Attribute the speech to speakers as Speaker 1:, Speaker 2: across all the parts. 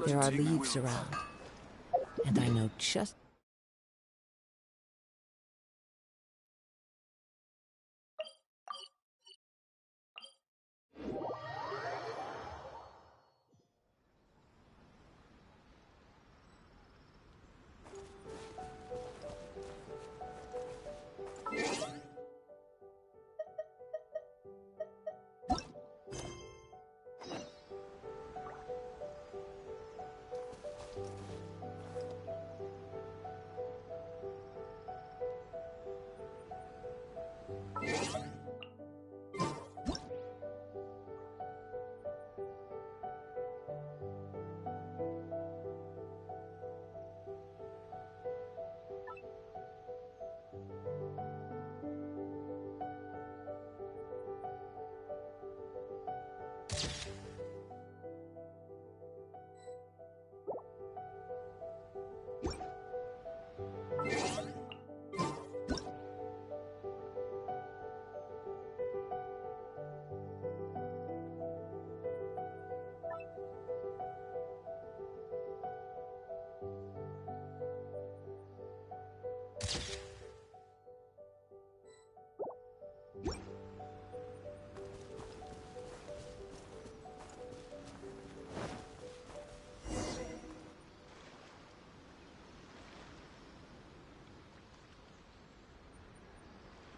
Speaker 1: There are leaves around, and I know just...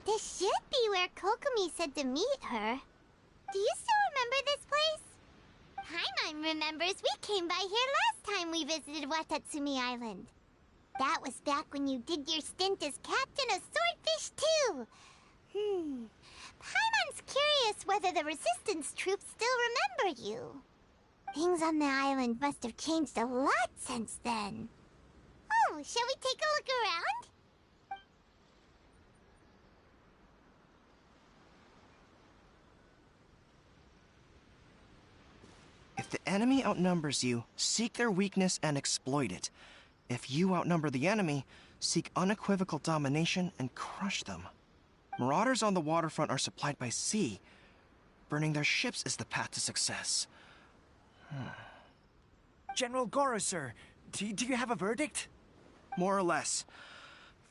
Speaker 2: This should be where Kokomi said to meet her. Do you still remember this place? Paimon remembers we came by here last time we visited Watatsumi Island. That was back when you did your stint as captain of Swordfish too. Paimon's curious whether the Resistance troops still remember you. Things on the island must have changed a lot since then. Oh, shall we take a look around?
Speaker 3: If the enemy outnumbers you, seek their weakness and exploit it. If you outnumber the enemy, seek unequivocal domination and crush them. Marauders on the waterfront are supplied by sea. Burning their ships is the path to success.
Speaker 4: General Goro, sir, do you have a verdict?
Speaker 3: More or less.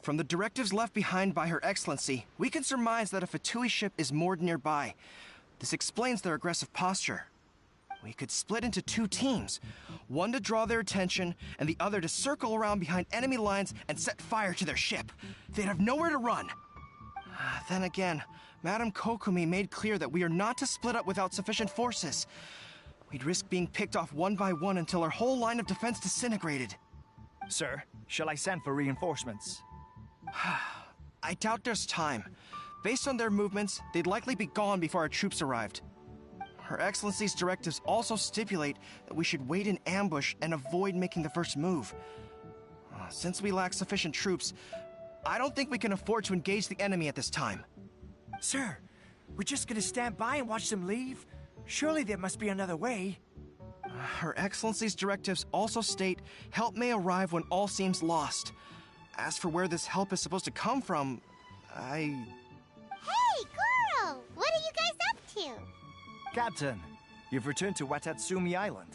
Speaker 3: From the directives left behind by Her Excellency, we can surmise that a Fatui ship is moored nearby. This explains their aggressive posture. We could split into two teams, one to draw their attention, and the other to circle around behind enemy lines and set fire to their ship. They'd have nowhere to run. Then again, Madame Kokomi made clear that we are not to split up without sufficient forces. We'd risk being picked off one by one until our whole line of defense disintegrated.
Speaker 4: Sir, shall I send for reinforcements?
Speaker 3: I doubt there's time. Based on their movements, they'd likely be gone before our troops arrived. Her Excellency's directives also stipulate that we should wait in ambush and avoid making the first move. Since we lack sufficient troops, I don't think we can afford to engage the enemy at this time.
Speaker 4: Sir, we're just gonna stand by and watch them leave? Surely there must be another way.
Speaker 3: Her Excellency's directives also state help may arrive when all seems lost. As for where this help is supposed to come from,
Speaker 2: Hey, Goro! What are you guys up to?
Speaker 4: Captain, you've returned to Watatsumi Island.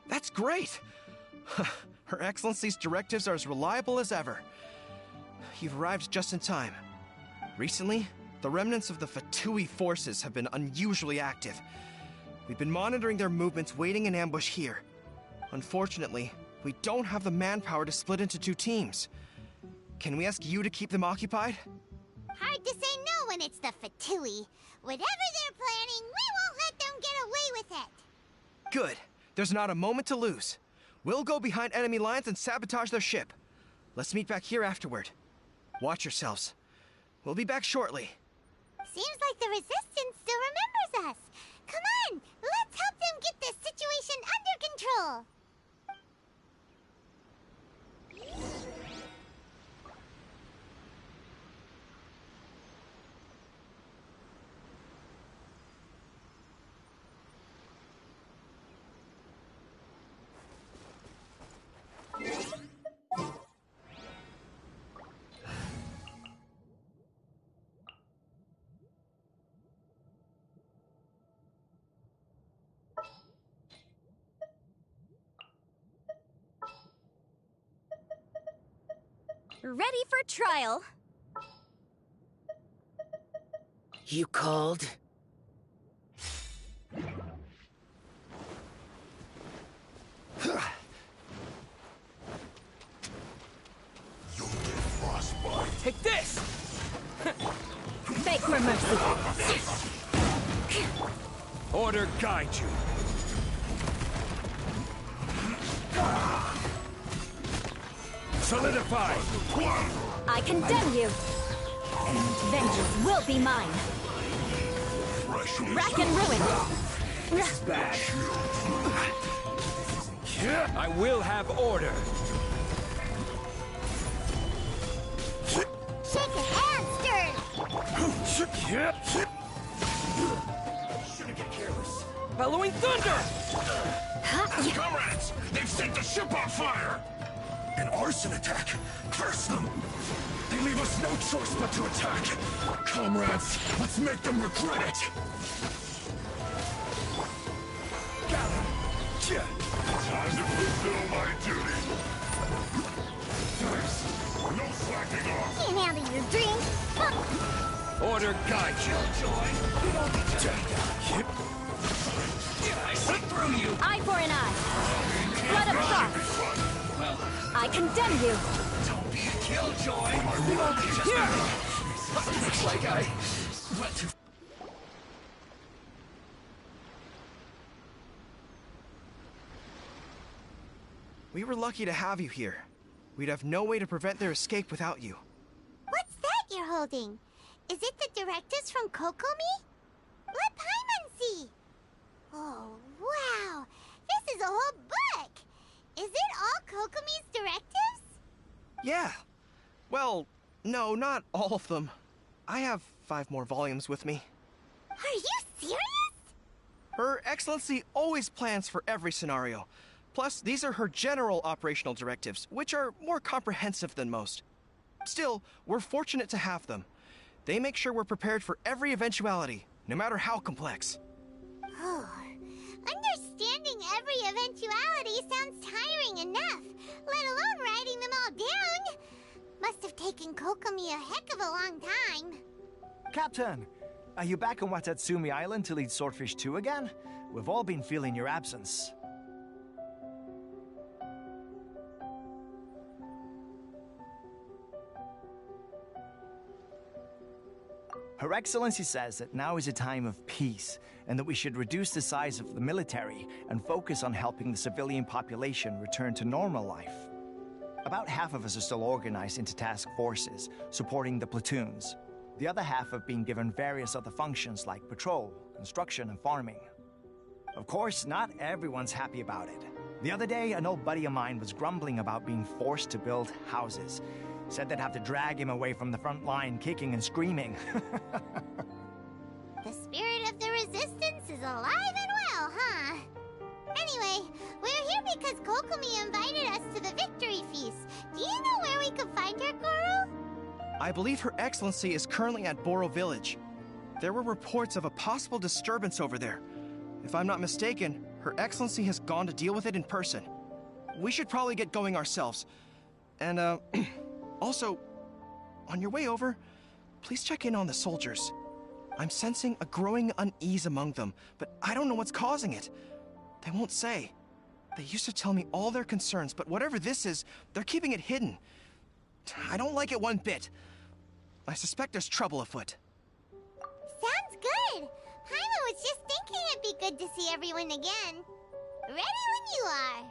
Speaker 3: That's great! Her Excellency's directives are as reliable as ever. You've arrived just in time. Recently, the remnants of the Fatui forces have been unusually active. We've been monitoring their movements, waiting in ambush here. Unfortunately, we don't have the manpower to split into two teams. Can we ask you to keep them occupied?
Speaker 2: Hard to say no when it's the Fatui. Whatever they're planning, we won't let them get away with it.
Speaker 3: Good. There's not a moment to lose. We'll go behind enemy lines and sabotage their ship. Let's meet back here afterward. Watch yourselves. We'll be back shortly.
Speaker 2: Seems like the Resistance still remembers us. Come on, let's help them get this situation under control.
Speaker 5: Ready for trial.
Speaker 1: You called?
Speaker 4: Take this!
Speaker 5: Beg for mercy.
Speaker 4: Order guide you. Solidify!
Speaker 5: I condemn you. Vengeance will be mine. Rack and ruin.
Speaker 4: Bad. I will have order.
Speaker 2: Shake a hand, Stern.
Speaker 4: Shouldn't get careless. Bellowing thunder!
Speaker 6: Comrades! They've set the ship on fire! An arson attack! Curse them! They leave us no choice but to attack! Comrades, let's make them regret it!
Speaker 4: Gather!
Speaker 6: Time to fulfill my duty! Thanks! No slacking off!
Speaker 2: Can't handle your drink.
Speaker 4: Order guide you.
Speaker 6: I slipped through you!
Speaker 5: Eye for an eye. Blood of frost. I condemn you.
Speaker 6: Don't be a killjoy! Looks like I went too...
Speaker 3: We were lucky to have you here. We'd have no way to prevent their escape without you.
Speaker 2: What's that you're holding? Is it the directives from Kokomi? Let Paimon see. Oh, wow. This is a whole book. Is it all Kokomi's directives?
Speaker 3: Yeah. Well, no, not all of them. I have 5 more volumes with me.
Speaker 2: Are you serious?
Speaker 3: Her Excellency always plans for every scenario. Plus, these are her general operational directives, which are more comprehensive than most. Still, we're fortunate to have them. They make sure we're prepared for every eventuality, no matter how complex.
Speaker 2: Oh, understanding every eventuality sounds tiring enough, let alone writing them all down. Must have taken Kokomi a heck of a long time.
Speaker 4: Captain, are you back on Watatsumi Island to lead Swordfish 2 again? We've all been feeling your absence. Her Excellency says that now is a time of peace, and that we should reduce the size of the military and focus on helping the civilian population return to normal life. About half of us are still organized into task forces, supporting the platoons. The other half have been given various other functions like patrol, construction, and farming. Of course, not everyone's happy about it. The other day, an old buddy of mine was grumbling about being forced to build houses. Said they'd have to drag him away from the front line, kicking and screaming.
Speaker 2: The spirit of the Resistance is alive and well, huh? Anyway, we're here because Kokomi invited us to the Victory Feast. Do you know where we could find her, Goro?
Speaker 3: I believe Her Excellency is currently at Boro Village. There were reports of a possible disturbance over there. If I'm not mistaken, Her Excellency has gone to deal with it in person. We should probably get going ourselves. And, also, on your way over, please check in on the soldiers. I'm sensing a growing unease among them, but I don't know what's causing it. They won't say. They used to tell me all their concerns, but whatever this is, they're keeping it hidden. I don't like it one bit. I suspect there's trouble afoot.
Speaker 2: Sounds good. Paimon was just thinking it'd be good to see everyone again. Ready when you are.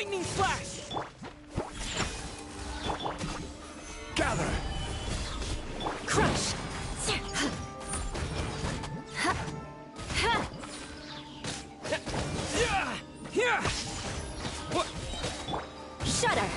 Speaker 7: Lightning slash!
Speaker 6: Gather!
Speaker 5: Crush!
Speaker 7: Yeah! What?
Speaker 5: Shudder!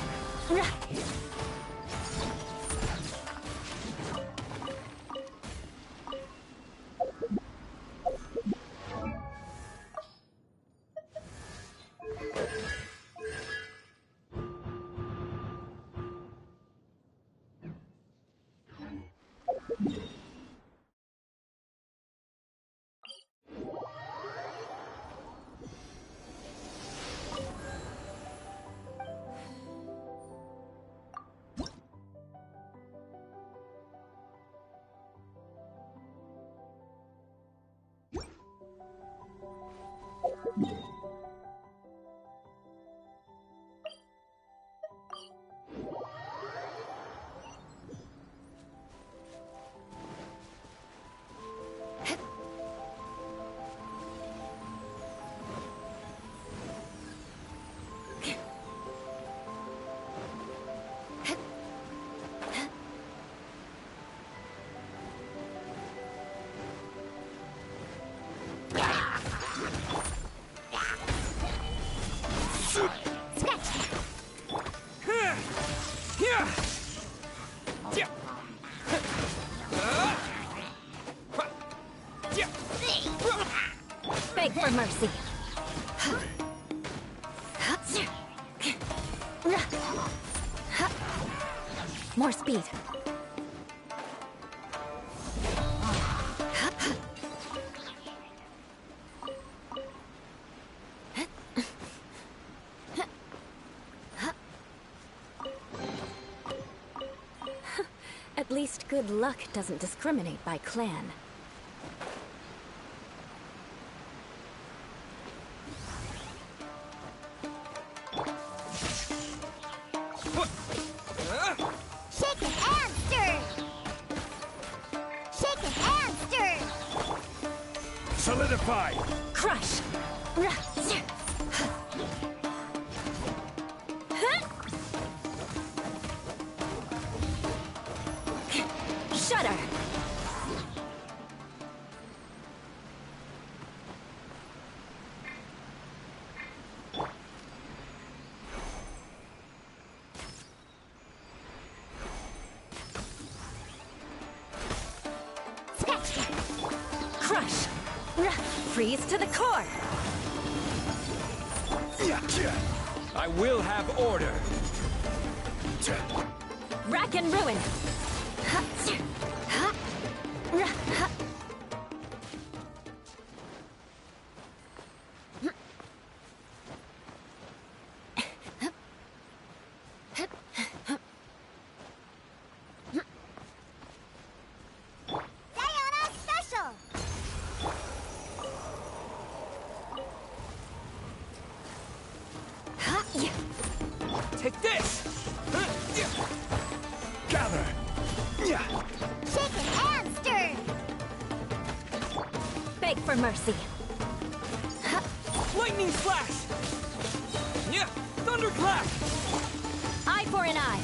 Speaker 5: Beg for mercy. More speed. At least good luck doesn't discriminate by clan.
Speaker 2: Shaken and stirred! Shaken and stirred!
Speaker 6: Solidify!
Speaker 5: Crush! Shudder! Crush! Freeze to the core!
Speaker 7: I will have order.
Speaker 5: Rack and ruin!
Speaker 2: Diana Special!
Speaker 7: Take this!
Speaker 6: Gather!
Speaker 2: Shaken and stirred!
Speaker 5: Beg for mercy.
Speaker 7: Lightning slash! Yeah! Thunderclap!
Speaker 5: Eye for an eye.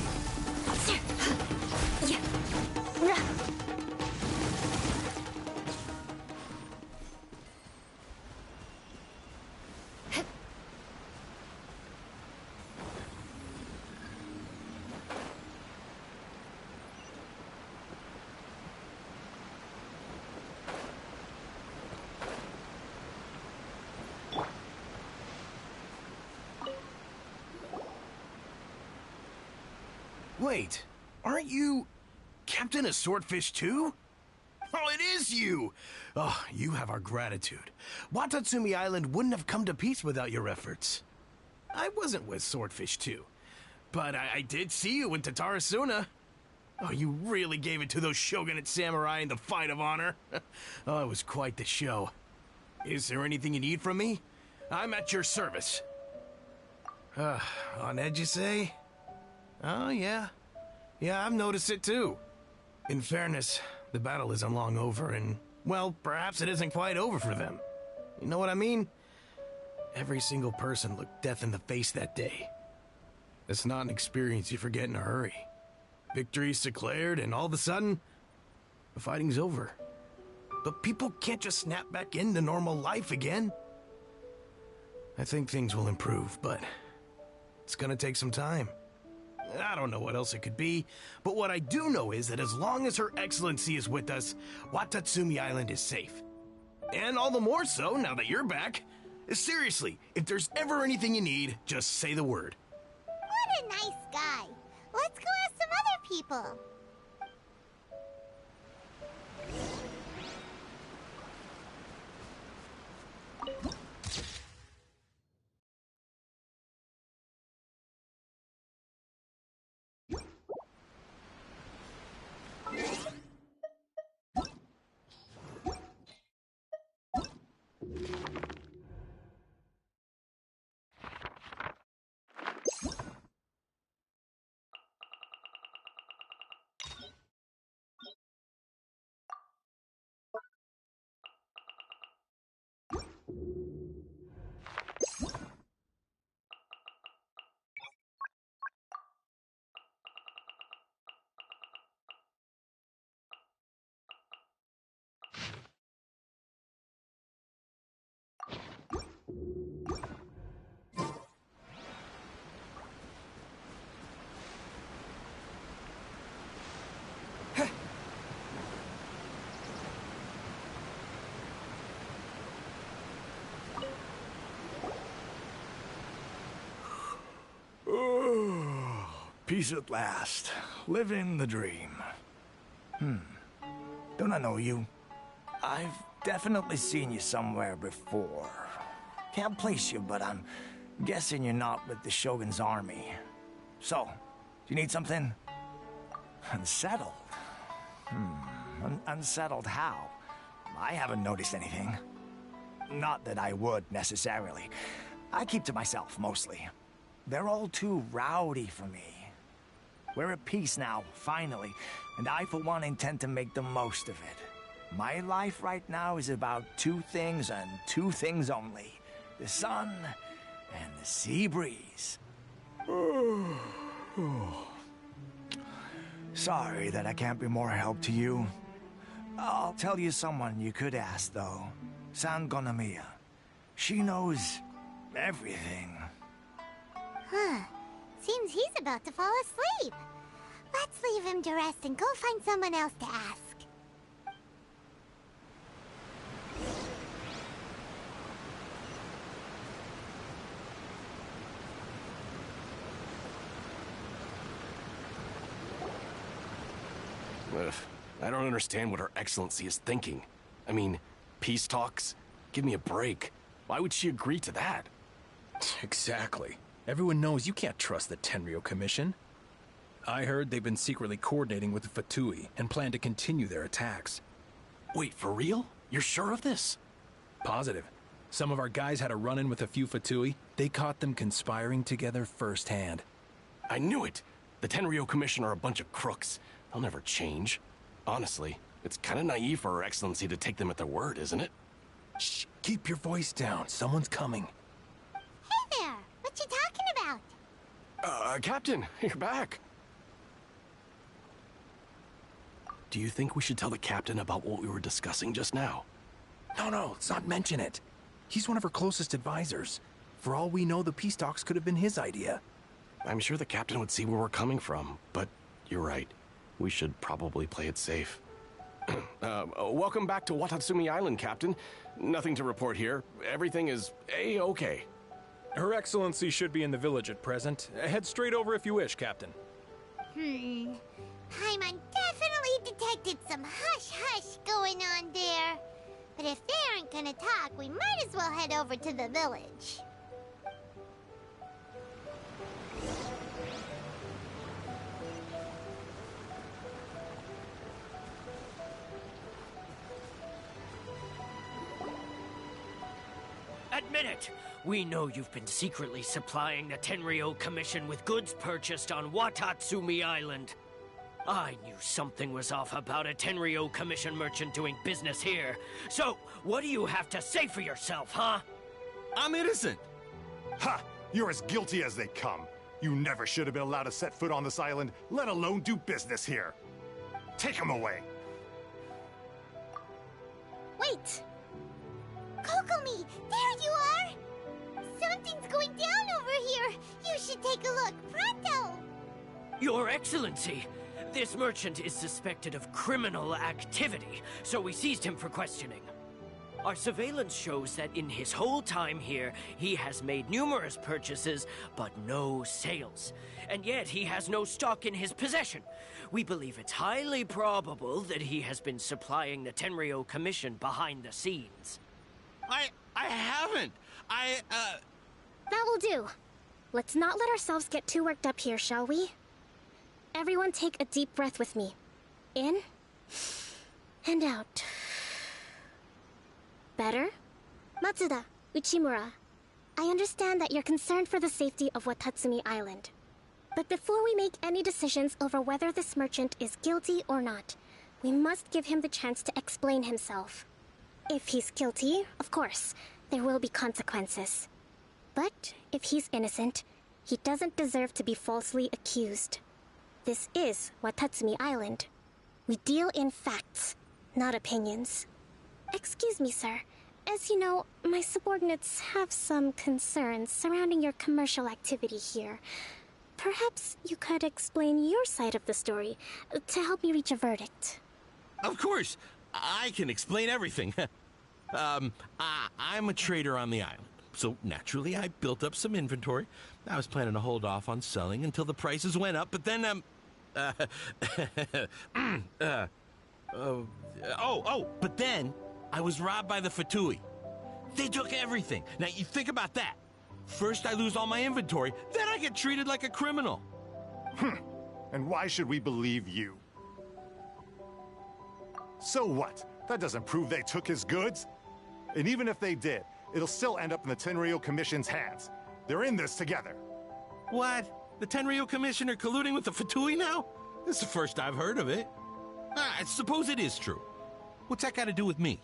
Speaker 6: Wait, aren't you Captain of Swordfish too? Oh, it is you! Oh, you have our gratitude. Watatsumi Island wouldn't have come to peace without your efforts. I wasn't with Swordfish 2, but I did see you in Tatarasuna. Oh, you really gave it to those shogunate samurai in the fight of honor. Oh, it was quite the show. Is there anything you need from me? I'm at your service. On edge, you say? Oh, yeah. Yeah, I've noticed it too. In fairness, the battle isn't long over, and, well, perhaps it isn't quite over for them. You know what I mean? Every single person looked death in the face that day. It's not an experience you forget in a hurry. Victory's declared, and all of a sudden, the fighting's over. But people can't just snap back into normal life again. I think things will improve, but it's gonna take some time. I don't know what else it could be, but what I do know is that as long as Her Excellency is with us, Watatsumi Island is safe. And all the more so now that you're back. Seriously, if there's ever anything you need, just say the word.
Speaker 2: What a nice guy. Let's go ask some other people.
Speaker 4: Peace at last. Living the dream. Don't I know you? I've definitely seen you somewhere before. Can't place you, but I'm guessing you're not with the Shogun's army. So, do you need something? Unsettled? Unsettled how? I haven't noticed anything. Not that I would, necessarily. I keep to myself, mostly. They're all too rowdy for me. We're at peace now, finally, and I, for one, intend to make the most of it. My life right now is about two things and two things only. The sun and the sea breeze. Sorry that I can't be more help to you. I'll tell you someone you could ask, though. San Gonomiya. She knows everything.
Speaker 2: Huh. Seems he's about to fall asleep. Let's leave him to rest and go find someone else to ask.
Speaker 8: I don't understand what Her Excellency is thinking. I mean, peace talks? Give me a break. Why would she agree to that?
Speaker 9: Exactly. Everyone knows you can't trust the Tenryou Commission. I heard they've been secretly coordinating with the Fatui and plan to continue their attacks.
Speaker 8: Wait, for real? You're sure of this?
Speaker 9: Positive. Some of our guys had a run-in with a few Fatui. They caught them conspiring together firsthand.
Speaker 8: I knew it! The Tenryou Commission are a bunch of crooks. They'll never change. Honestly, it's kind of naive for Her Excellency to take them at their word, isn't it?
Speaker 9: Shh, keep your voice down. Someone's coming.
Speaker 2: Hey there! What you talking about?
Speaker 8: Captain, you're back. Do you think we should tell the captain about what we were discussing just now?
Speaker 9: No, let's not mention it. He's one of our closest advisors. For all we know, the peace talks could have been his idea.
Speaker 8: I'm sure the captain would see where we're coming from, but you're right. We should probably play it safe. Welcome back to Watatsumi Island, Captain. Nothing to report here. Everything is A-okay.
Speaker 9: Her Excellency should be in the village at present. Head straight over if you wish, Captain.
Speaker 2: Paimon definitely detected some hush-hush going on there. But if they aren't gonna talk, we might as well head over to the village.
Speaker 10: Admit it! We know you've been secretly supplying the Tenryou Commission with goods purchased on Watatsumi Island. I knew something was off about a Tenryou Commission merchant doing business here. So, what do you have to say for yourself, huh?
Speaker 11: I'm innocent. Ha! You're as guilty as they come. You never should have been allowed to set foot on this island, let alone do business here. Take him away.
Speaker 2: Wait! Kokomi, there you are! Something's going down over here. You should take a look. Pronto!
Speaker 10: Your Excellency, this merchant is suspected of criminal activity, so we seized him for questioning. Our surveillance shows that in his whole time here, he has made numerous purchases, but no sales. And yet he has no stock in his possession. We believe it's highly probable that he has been supplying the Tenryo Commission behind the scenes.
Speaker 12: I haven't.
Speaker 5: That will do. Let's not let ourselves get too worked up here, shall we? Everyone take a deep breath with me. In and out. Better? Matsuda, Uchimura, I understand that you're concerned for the safety of Watatsumi Island. But before we make any decisions over whether this merchant is guilty or not, we must give him the chance to explain himself. If he's guilty, of course, there will be consequences. But if he's innocent, he doesn't deserve to be falsely accused. This is Watatsumi Island. We deal in facts, not opinions. Excuse me, sir. As you know, my subordinates have some concerns surrounding your commercial activity here. Perhaps you could explain your side of the story to help me reach a verdict.
Speaker 12: Of course, I can explain everything. I'm a trader on the island, so naturally I built up some inventory. I was planning to hold off on selling until the prices went up, but then, but then I was robbed by the Fatui. They took everything. Now, you think about that. First I lose all my inventory, then I get treated like a criminal.
Speaker 11: And why should we believe you? So what? That doesn't prove they took his goods. And even if they did, it'll still end up in the Tenryo Commission's hands. They're in this together.
Speaker 12: What? The Tenryo Commission are colluding with the Fatui now? This is the first I've heard of it. I suppose it is true. What's that got to do with me?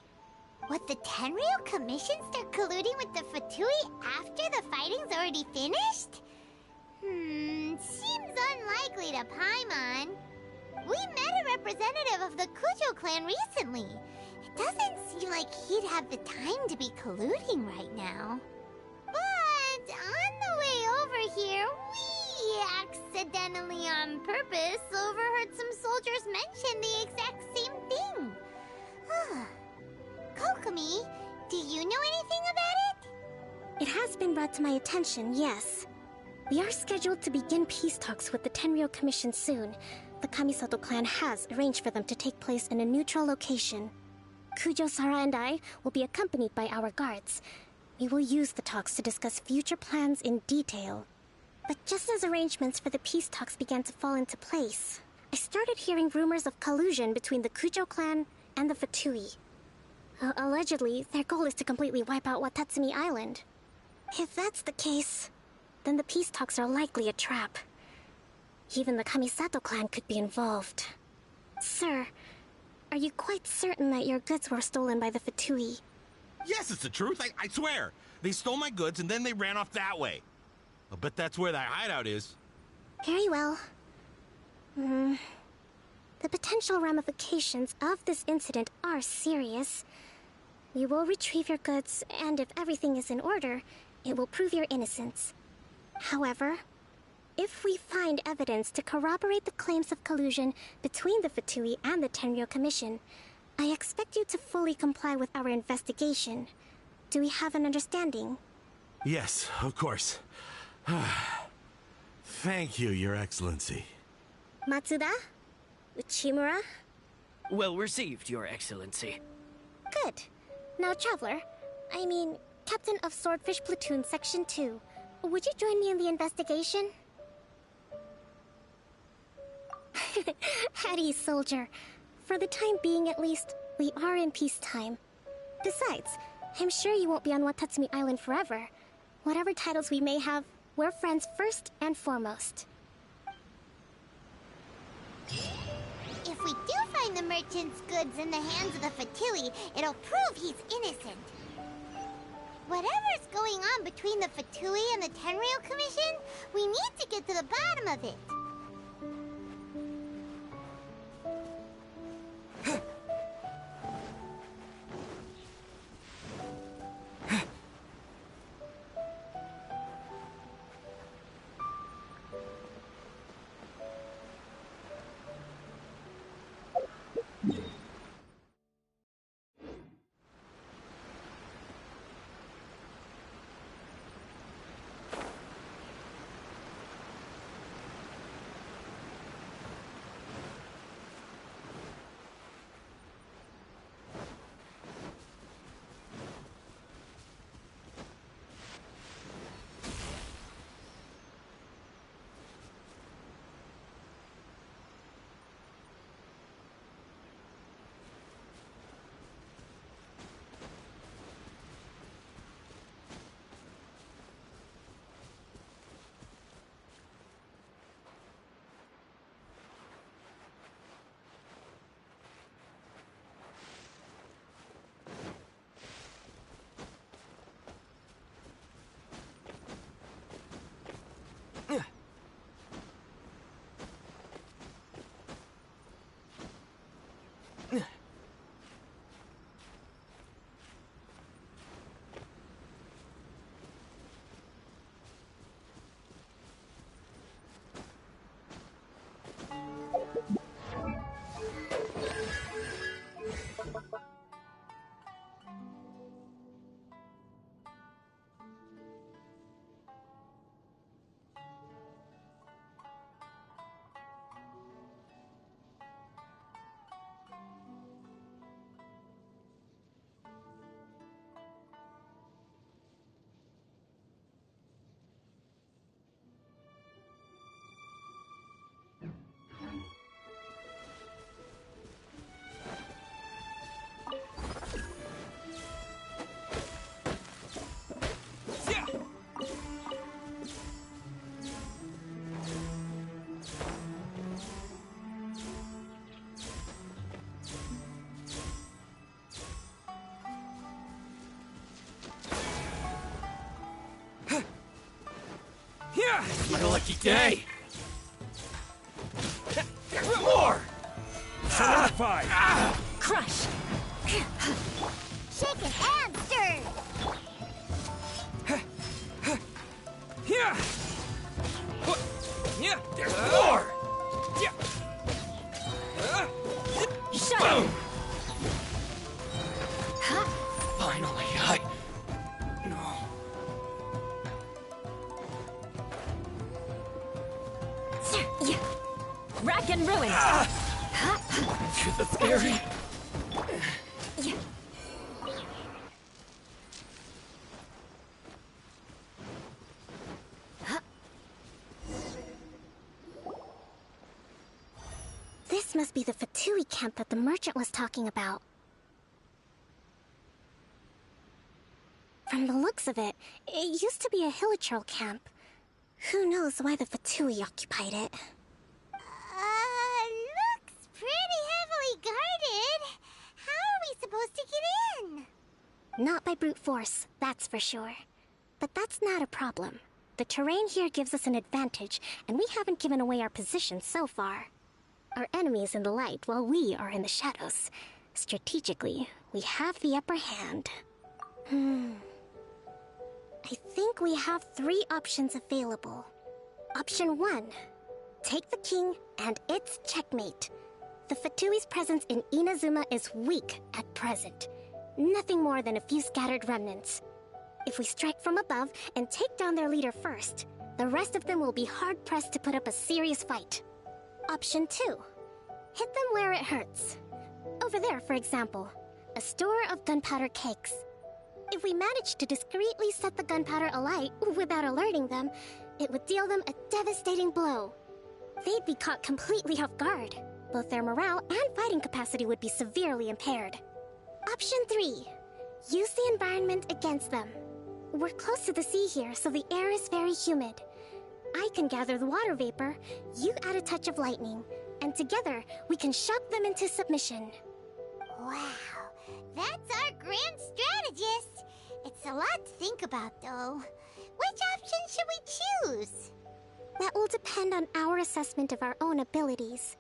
Speaker 2: Would the Tenryo Commission start colluding with the Fatui after the fighting's already finished? Seems unlikely to Paimon. We met a representative of the Kujo clan recently. It doesn't seem like he'd have the time to be colluding right now. But on the way over here, we accidentally on purpose overheard some soldiers mention the exact same thing. Kokomi, do you know anything about it?
Speaker 5: It has been brought to my attention, yes. We are scheduled to begin peace talks with the Tenryo Commission soon. The Kamisato clan has arranged for them to take place in a neutral location. Kujo, Sara, and I will be accompanied by our guards. We will use the talks to discuss future plans in detail. But just as arrangements for the peace talks began to fall into place, I started hearing rumors of collusion between the Kujo clan and the Fatui. Allegedly, their goal is to completely wipe out Watatsumi Island. If that's the case, then the peace talks are likely a trap. Even the Kamisato clan could be involved. Sir, are you quite certain that your goods were stolen by the Fatui?
Speaker 12: Yes, it's the truth. I swear. They stole my goods and then they ran off that way. I'll bet that's where that hideout is.
Speaker 5: Very well. The potential ramifications of this incident are serious. We will retrieve your goods, and if everything is in order, it will prove your innocence. However, if we find evidence to corroborate the claims of collusion between the Fatui and the Tenryo Commission, I expect you to fully comply with our investigation. Do we have an understanding?
Speaker 12: Yes, of course. Thank you, Your Excellency.
Speaker 5: Matsuda? Uchimura?
Speaker 10: Well received, Your Excellency.
Speaker 5: Good. Now, Traveler, Captain of Swordfish Platoon Section 2, would you join me in the investigation? At ease, soldier. For the time being, at least, we are in peacetime. Besides, I'm sure you won't be on Watatsumi Island forever. Whatever titles we may have, we're friends first and foremost.
Speaker 2: If we do find the merchant's goods in the hands of the Fatui, it'll prove he's innocent. Whatever's going on between between the Fatui and the Tenryou Commission? We need to get to the bottom of it.
Speaker 7: My lucky day! More! Solidify!
Speaker 2: Crush! Shaken and stirred!
Speaker 7: Yeah! Yeah! There's more! Yeah!
Speaker 2: Shut
Speaker 7: Boom!
Speaker 2: up!
Speaker 7: Finally,
Speaker 2: Rack and ruin!
Speaker 7: To the scary!
Speaker 5: This must be the Fatui camp that the merchant was talking about. From the looks of it, it used to be a Hilichurl camp. Who knows why the Fatui occupied it?
Speaker 2: Looks pretty heavily guarded. How are we supposed to get in?
Speaker 5: Not by brute force, that's for sure. But that's not a problem. The terrain here gives us an advantage, and we haven't given away our position so far. Our enemy is in the light, while we are in the shadows. Strategically, we have the upper hand. I think we have 3 options available. Option 1. Take the king, and it's checkmate. The Fatui's presence in Inazuma is weak at present. Nothing more than a few scattered remnants. If we strike from above and take down their leader first, the rest of them will be hard-pressed to put up a serious fight. Option 2. Hit them where it hurts. Over there, for example, a store of gunpowder cakes. If we manage to discreetly set the gunpowder alight without alerting them, it would deal them a devastating blow. They'd be caught completely off guard. Both their morale and fighting capacity would be severely impaired. Option 3. Use the environment against them. We're close to the sea here, so the air is very humid. I can gather the water vapor, you add a touch of lightning, and together we can shock them into submission.
Speaker 2: Wow, that's our grand strategist. It's a lot to think about, though. Which option should we choose?
Speaker 5: That will depend on our assessment of our own abilities.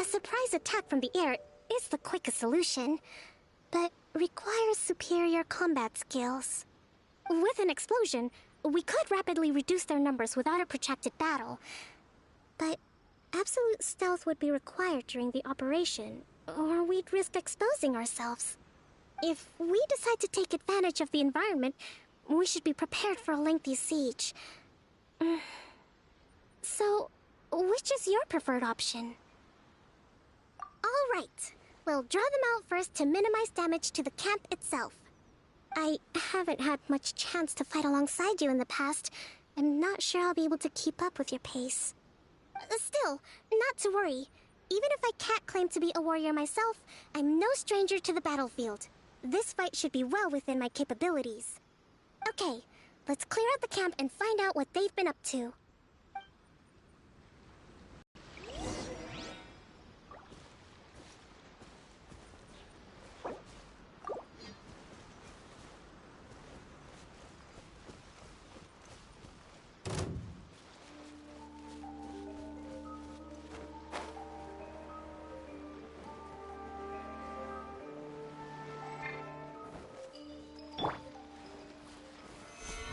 Speaker 5: A surprise attack from the air is the quickest solution, but requires superior combat skills. With an explosion, we could rapidly reduce their numbers without a protracted battle, but absolute stealth would be required during the operation, or we'd risk exposing ourselves. If we decide to take advantage of the environment, we should be prepared for a lengthy siege. So, which is your preferred option? All right. We'll draw them out first to minimize damage to the camp itself. I haven't had much chance to fight alongside you in the past. I'm not sure I'll be able to keep up with your pace. Still, not to worry. Even if I can't claim to be a warrior myself, I'm no stranger to the battlefield. This fight should be well within my capabilities. Okay, let's clear out the camp and find out what they've been up to.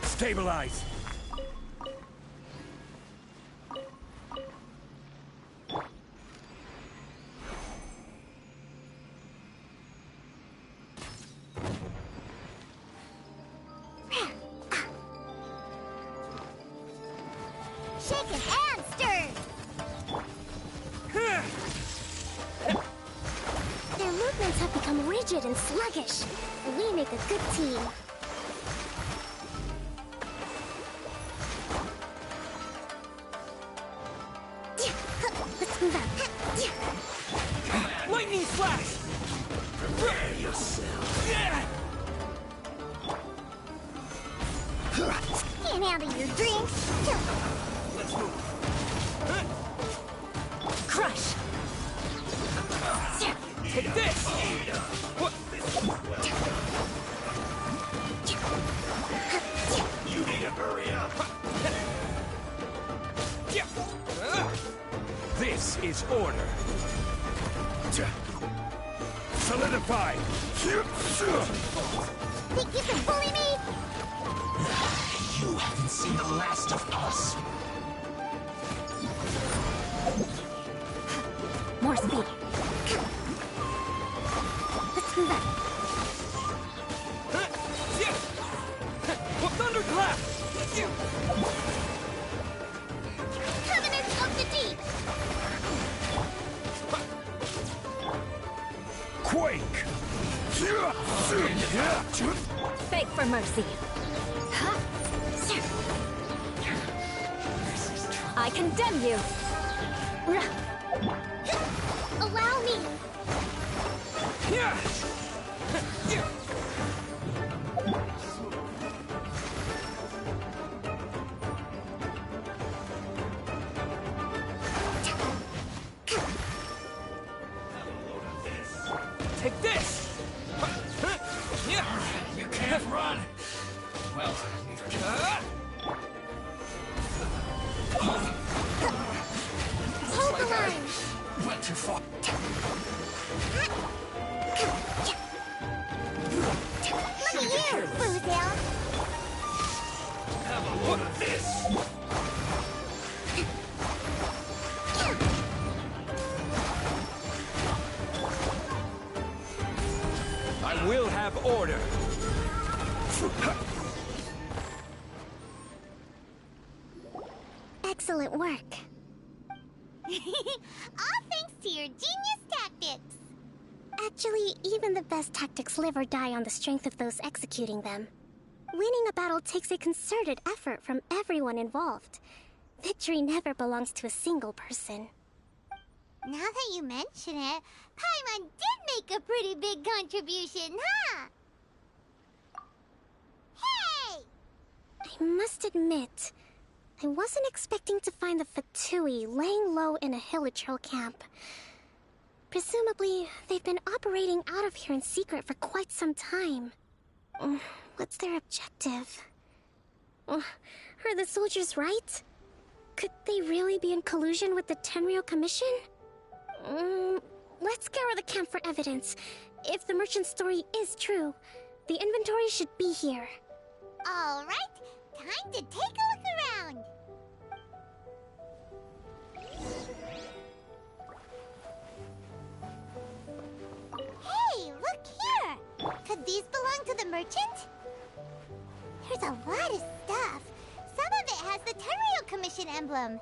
Speaker 9: Stabilize!
Speaker 2: Shaken and stirred!
Speaker 5: Their movements have become rigid and sluggish. We make a good team. Let's move out.
Speaker 10: Lightning slash!
Speaker 6: Prepare yourself.
Speaker 2: Can't handle your drinks.
Speaker 6: Let's move.
Speaker 10: Crush! Take this! What?
Speaker 6: You need to hurry up.
Speaker 9: This is order. Solidify!
Speaker 2: Think you can bully me?
Speaker 6: You haven't seen the last of us.
Speaker 5: More speed. Let's move out.
Speaker 10: Thunderclap!
Speaker 2: Covenant of the Deep!
Speaker 9: Quake!
Speaker 5: Beg for mercy. I condemn you.
Speaker 2: Allow me!
Speaker 10: Take this!
Speaker 6: You can't run. Well,
Speaker 2: Hold the line!
Speaker 6: went too far.
Speaker 2: Look at you, Boozle!
Speaker 6: Have a load of this.
Speaker 9: I will have order.
Speaker 5: Excellent work.
Speaker 2: All thanks to your genius tactics!
Speaker 5: Actually, even the best tactics live or die on the strength of those executing them. Winning a battle takes a concerted effort from everyone involved. Victory never belongs to a single person.
Speaker 2: Now that you mention it, Paimon did make a pretty big contribution, huh? Hey!
Speaker 5: I must admit, I wasn't expecting to find the Fatui laying low in a Hilichurl camp. Presumably, they've been operating out of here in secret for quite some time. What's their objective? Are the soldiers right? Could they really be in collusion with the Tenryou Commission? Let's scour the camp for evidence. If the merchant's story is true, the inventory should be here.
Speaker 2: All right, time to take a look around. Hey, look here! Could these belong to the merchant? There's a lot of stuff. Some of it has the Tenryou Commission emblem.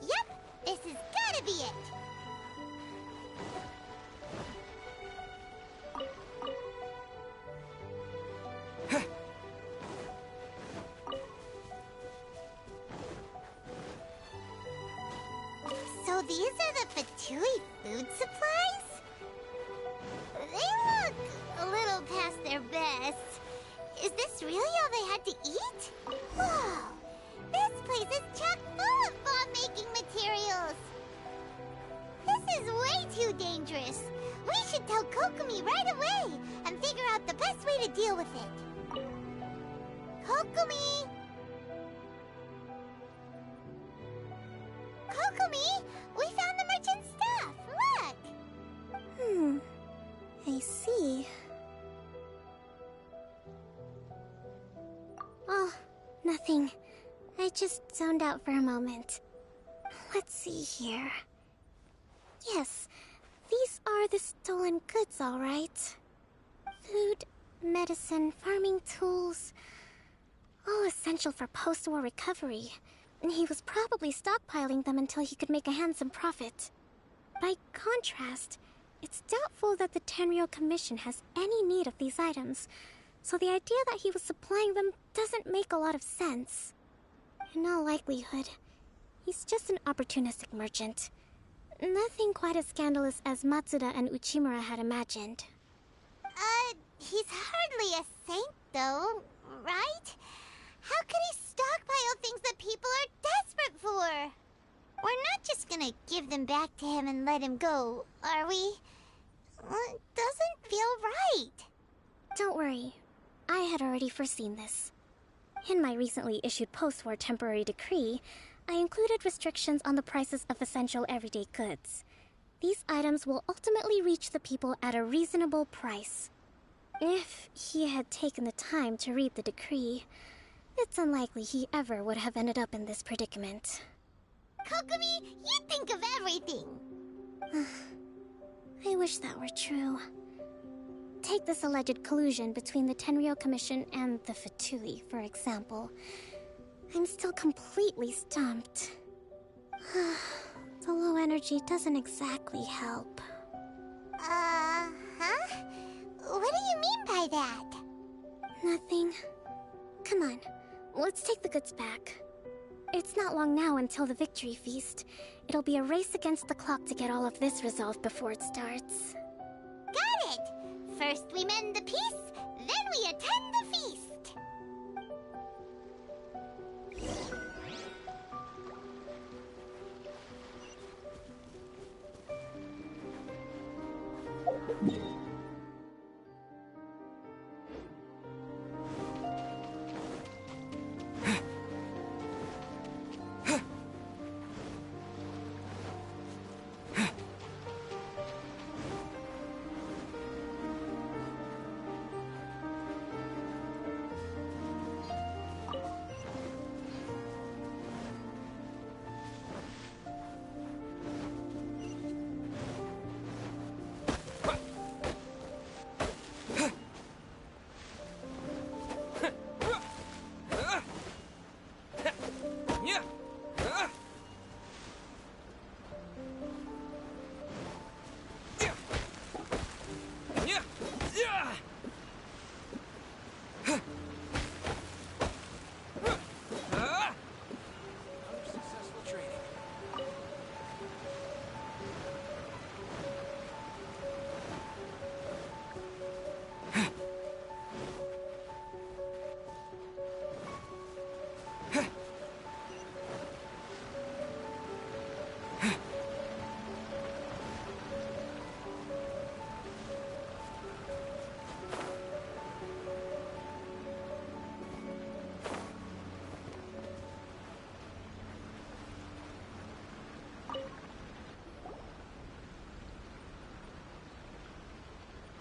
Speaker 2: Yep, this has gotta be it. So these are the Fatui food supplies? They look a little past their best. Is this really all they had to eat? Whoa! This place is chock full of bomb-making materials! This is way too dangerous! We should tell Kokomi right away and figure out the best way to deal with it. Kokomi! Kokomi! We found the merchant's stuff! Look!
Speaker 5: I see. Oh, nothing. I just zoned out for a moment. Let's see here. Yes, these are the stolen goods, all right. Food, medicine, farming tools. All essential for post-war recovery. And he was probably stockpiling them until he could make a handsome profit. By contrast, it's doubtful that the Tenryou Commission has any need of these items, so the idea that he was supplying them doesn't make a lot of sense. In all likelihood, he's just an opportunistic merchant. Nothing quite as scandalous as Matsuda and Uchimura had imagined.
Speaker 2: He's hardly a saint, though, right? How could he stockpile things that people are desperate for? We're not just gonna give them back to him and let him go, are we? It doesn't feel right.
Speaker 5: Don't worry. I had already foreseen this. In my recently issued post-war temporary decree, I included restrictions on the prices of essential everyday goods. These items will ultimately reach the people at a reasonable price. If he had taken the time to read the decree, it's unlikely he ever would have ended up in this predicament.
Speaker 2: Kokomi, you think of everything!
Speaker 5: I wish that were true. Take this alleged collusion between the Tenryou Commission and the Fatui, for example. I'm still completely stumped. The low energy doesn't exactly help.
Speaker 2: Huh? What do you mean by that?
Speaker 5: Nothing. Come on, let's take the goods back. It's not long now until the victory feast. It'll be a race against the clock to get all of this resolved before it starts.
Speaker 2: Got it! First we mend the peace, then we attend the feast!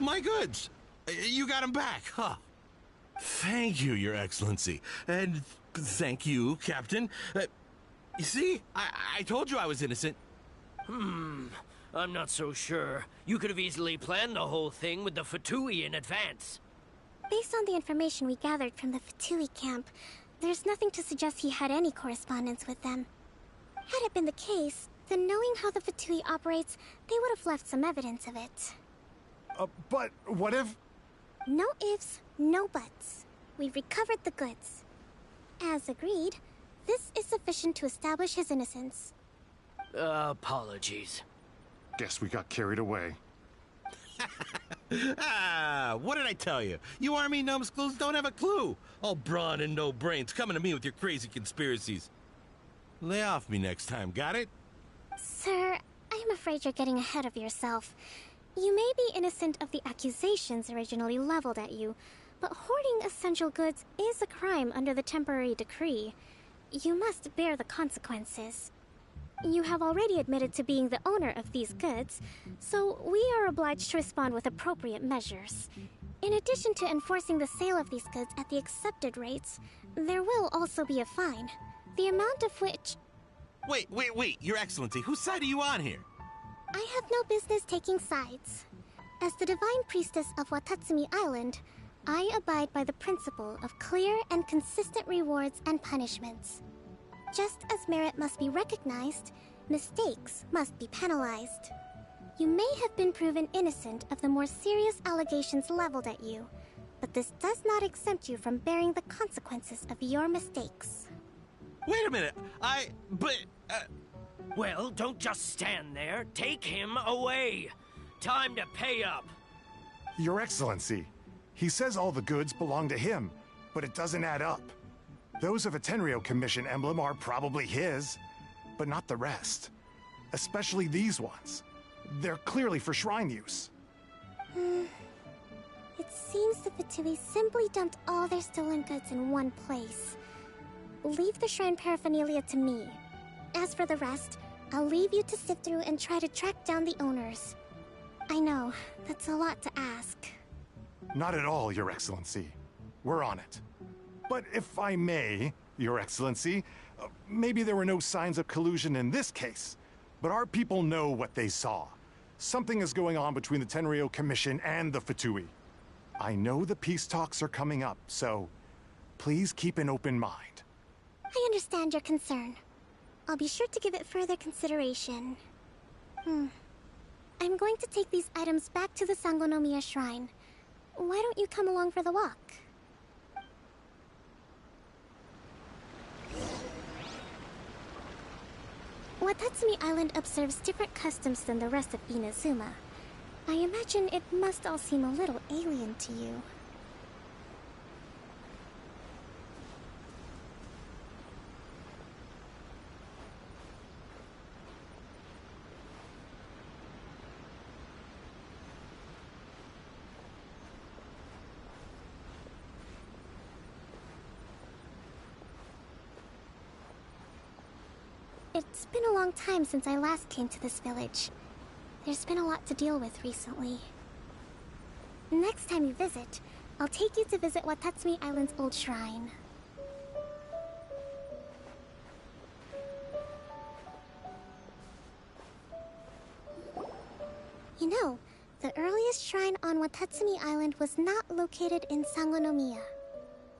Speaker 12: My goods! You got them back, huh? Thank you, Your Excellency. And thank you, Captain. You see? I told you I was innocent.
Speaker 10: I'm not so sure. You could have easily planned the whole thing with the Fatui in advance.
Speaker 5: Based on the information we gathered from the Fatui camp, there's nothing to suggest he had any correspondence with them. Had it been the case, then knowing how the Fatui operates, they would have left some evidence of it.
Speaker 11: But what if...
Speaker 5: No ifs, no buts. We've recovered the goods. As agreed, this is sufficient to establish his innocence.
Speaker 10: Apologies.
Speaker 11: Guess we got carried away.
Speaker 12: What did I tell you? You army numbskulls don't have a clue. All brawn and no brains coming to me with your crazy conspiracies. Lay off me next time, got it?
Speaker 5: Sir, I'm afraid you're getting ahead of yourself. You may be innocent of the accusations originally leveled at you, but hoarding essential goods is a crime under the temporary decree. You must bear the consequences. You have already admitted to being the owner of these goods, so we are obliged to respond with appropriate measures. In addition to enforcing the sale of these goods at the accepted rates, there will also be a fine, the amount of which...
Speaker 12: Wait, Your Excellency, whose side are you on here?
Speaker 5: I have no business taking sides. As the Divine Priestess of Watatsumi Island, I abide by the principle of clear and consistent rewards and punishments. Just as merit must be recognized, mistakes must be penalized. You may have been proven innocent of the more serious allegations leveled at you, but this does not exempt you from bearing the consequences of your mistakes.
Speaker 12: Wait a minute,
Speaker 10: Well, don't just stand there. Take him away. Time to pay up.
Speaker 11: Your Excellency, he says all the goods belong to him, but it doesn't add up. Those of a Tenryou Commission emblem are probably his, but not the rest. Especially these ones. They're clearly for shrine use.
Speaker 5: It seems the Fatui simply dumped all their stolen goods in one place. Leave the shrine paraphernalia to me. As for the rest, I'll leave you to sift through and try to track down the owners. I know, that's a lot to ask.
Speaker 11: Not at all, Your Excellency. We're on it. But if I may, Your Excellency, maybe there were no signs of collusion in this case, but our people know what they saw. Something is going on between the Tenryou Commission and the Fatui. I know the peace talks are coming up, so please keep an open mind.
Speaker 5: I understand your concern. I'll be sure to give it further consideration. I'm going to take these items back to the Sangonomiya Shrine. Why don't you come along for the walk? Watatsumi Island observes different customs than the rest of Inazuma. I imagine it must all seem a little alien to you. It's been a long time since I last came to this village. There's been a lot to deal with recently. Next time you visit, I'll take you to visit Watatsumi Island's old shrine. You know, the earliest shrine on Watatsumi Island was not located in Sangonomiya.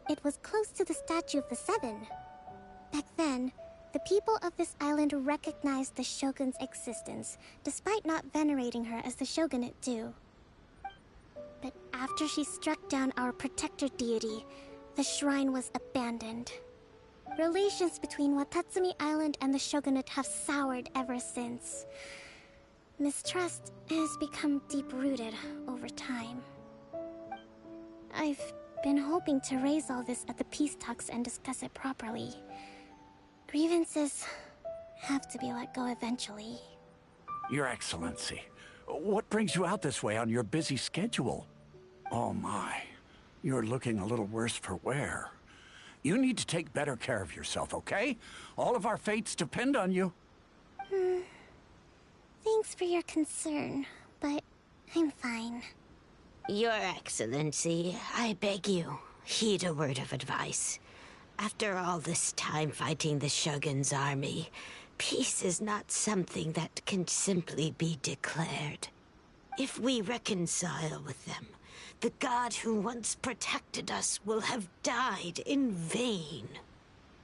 Speaker 5: It was close to the Statue of the Seven. Back then, the people of this island recognized the Shogun's existence, despite not venerating her as the Shogunate do. But after she struck down our protector deity, the shrine was abandoned. Relations between Watatsumi Island and the Shogunate have soured ever since. Mistrust has become deep-rooted over time. I've been hoping to raise all this at the peace talks and discuss it properly. Grievances have to be let go eventually.
Speaker 13: Your Excellency, what brings you out this way on your busy schedule? Oh my, you're looking a little worse for wear. You need to take better care of yourself, okay? All of our fates depend on you.
Speaker 5: Thanks for your concern, but I'm fine.
Speaker 14: Your Excellency, I beg you, heed a word of advice. After all this time fighting the Shogun's army, peace is not something that can simply be declared. If we reconcile with them, the god who once protected us will have died in vain.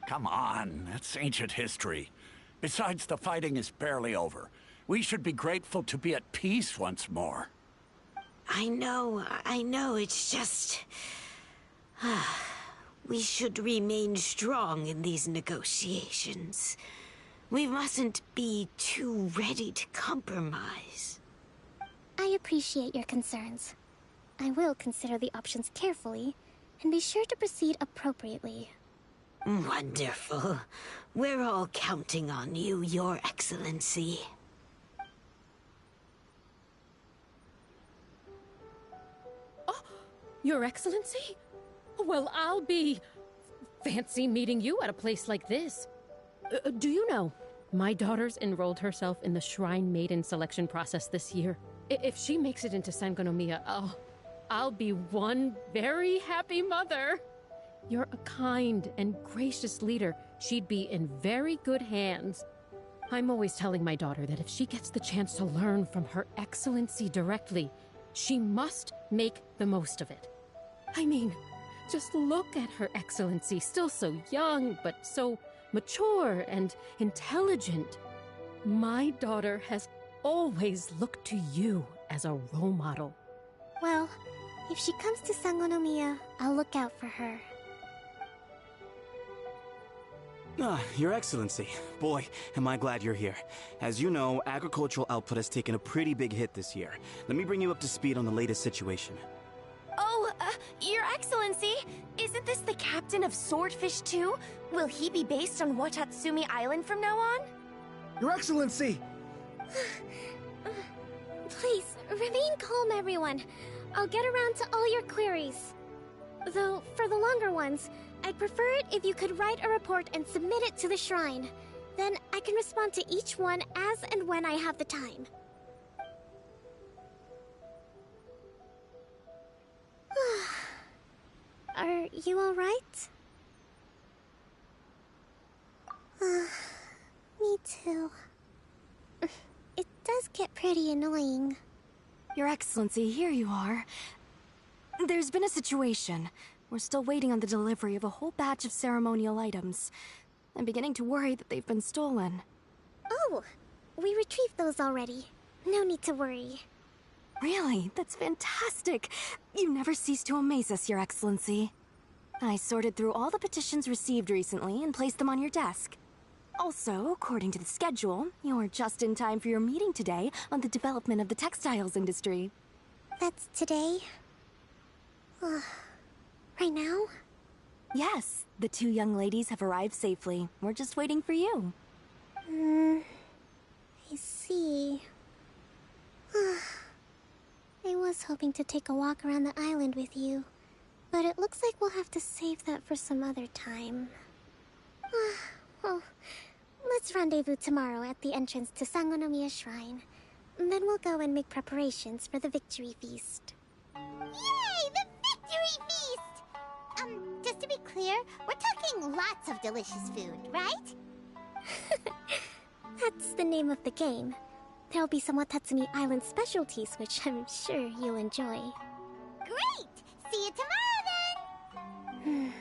Speaker 13: Come on, that's ancient history. Besides, the fighting is barely over. We should be grateful to be at peace once more.
Speaker 14: I know, it's just... we should remain strong in these negotiations. We mustn't be too ready to compromise.
Speaker 5: I appreciate your concerns. I will consider the options carefully, and be sure to proceed appropriately.
Speaker 14: Wonderful. We're all counting on you, Your Excellency.
Speaker 15: Oh, Your Excellency? Well, I'll be... fancy meeting you at a place like this. Do you know, my daughter's enrolled herself in the Shrine Maiden selection process this year. If she makes it into Sangonomiya, I'll be one very happy mother. You're a kind and gracious leader. She'd be in very good hands. I'm always telling my daughter that if she gets the chance to learn from Her Excellency directly, she must make the most of it. I mean, just look at Her Excellency, still so young, but so mature and intelligent. My daughter has always looked to you as a role model.
Speaker 5: Well, if she comes to Sangonomiya, I'll look out for her.
Speaker 16: Your Excellency. Boy, am I glad you're here. As you know, agricultural output has taken a pretty big hit this year. Let me bring you up to speed on the latest situation.
Speaker 17: Oh, Your Excellency, isn't this the captain of Swordfish 2? Will he be based on Watatsumi Island from now on?
Speaker 18: Your Excellency!
Speaker 5: Please, remain calm, everyone. I'll get around to all your queries. Though, for the longer ones, I'd prefer it if you could write a report and submit it to the shrine. Then I can respond to each one as and when I have the time. Are you alright? Me too. It does get pretty annoying.
Speaker 17: Your Excellency, here you are. There's been a situation. We're still waiting on the delivery of a whole batch of ceremonial items. I'm beginning to worry that they've been stolen.
Speaker 5: Oh, we retrieved those already. No need to worry.
Speaker 17: Really? That's fantastic. You never cease to amaze us, Your Excellency. I sorted through all the petitions received recently and placed them on your desk. Also, according to the schedule, you're just in time for your meeting today on the development of the textiles industry.
Speaker 5: That's today? Right now?
Speaker 17: Yes, the two young ladies have arrived safely. We're just waiting for you.
Speaker 5: I see. I was hoping to take a walk around the island with you, but it looks like we'll have to save that for some other time. Well, let's rendezvous tomorrow at the entrance to Sangonomiya Shrine. Then we'll go and make preparations for the victory feast.
Speaker 2: Yay! The victory feast! Just to be clear, we're talking lots of delicious food, right?
Speaker 5: That's the name of the game. There'll be some Watatsumi Island specialties, which I'm sure you'll enjoy.
Speaker 2: Great! See you tomorrow then!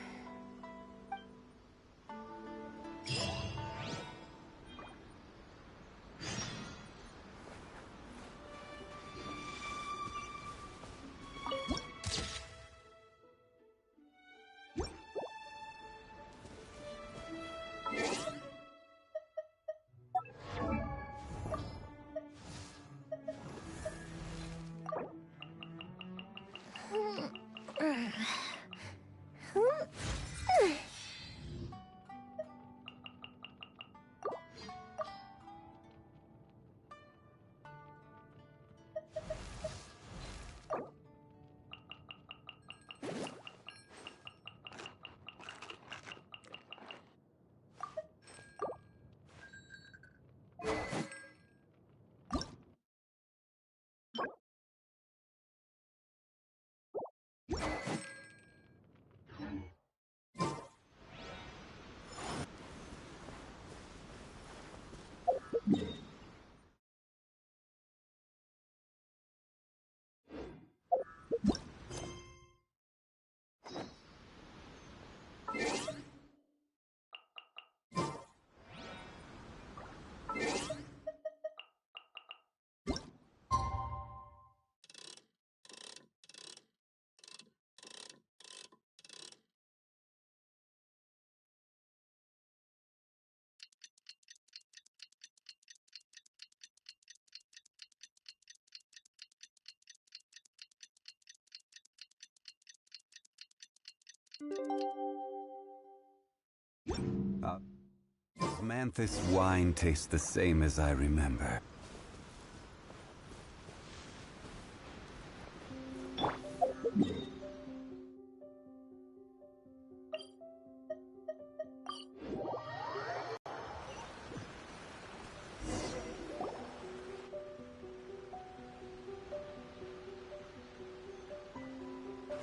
Speaker 19: Manthus wine tastes the same as I remember.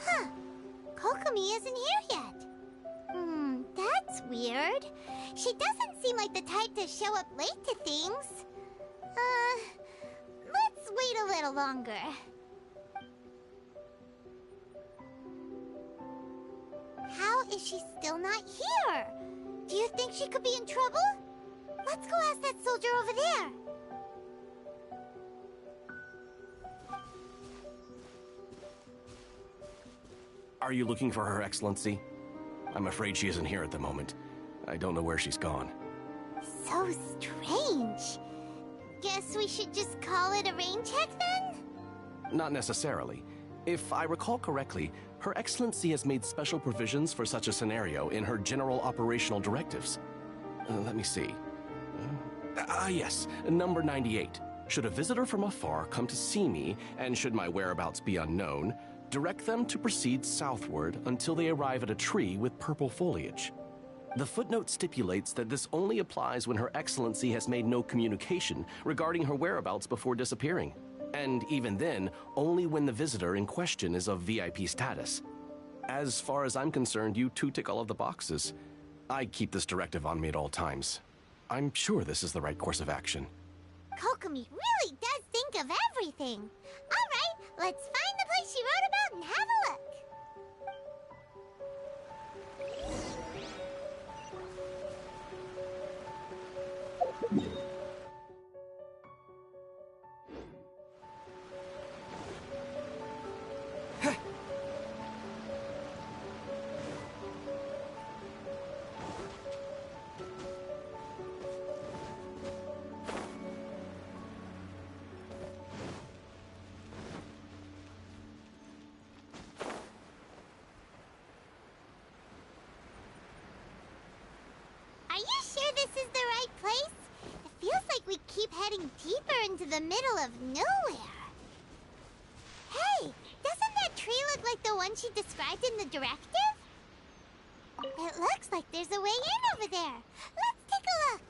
Speaker 2: Huh. Kokomi isn't here yet. That's weird. She doesn't seem like the type to show up late to things. Let's wait a little longer. How is she still not here? Do you think she could be in trouble? Let's go ask that soldier over there.
Speaker 8: Are you looking for Her Excellency? I'm afraid she isn't here at the moment. I don't know where she's gone.
Speaker 2: So strange. Guess we should just call it a rain check then?
Speaker 8: Not necessarily. If I recall correctly, Her Excellency has made special provisions for such a scenario in her general operational directives. Let me see. Yes, number 98. Should a visitor from afar come to see me, and should my whereabouts be unknown, direct them to proceed southward until they arrive at a tree with purple foliage. The footnote stipulates that this only applies when Her Excellency has made no communication regarding her whereabouts before disappearing. And even then, only when the visitor in question is of VIP status. As far as I'm concerned, you two tick all of the boxes. I keep this directive on me at all times. I'm sure this is the right course of action.
Speaker 2: Kokomi really does think of everything. All right, let's find the place she wrote about and have a look. Are you sure this is the right place? It feels like we keep heading deeper into the middle of nowhere. Hey, doesn't that tree look like the one she described in the directive? It looks like there's a way in over there. Let's take a look.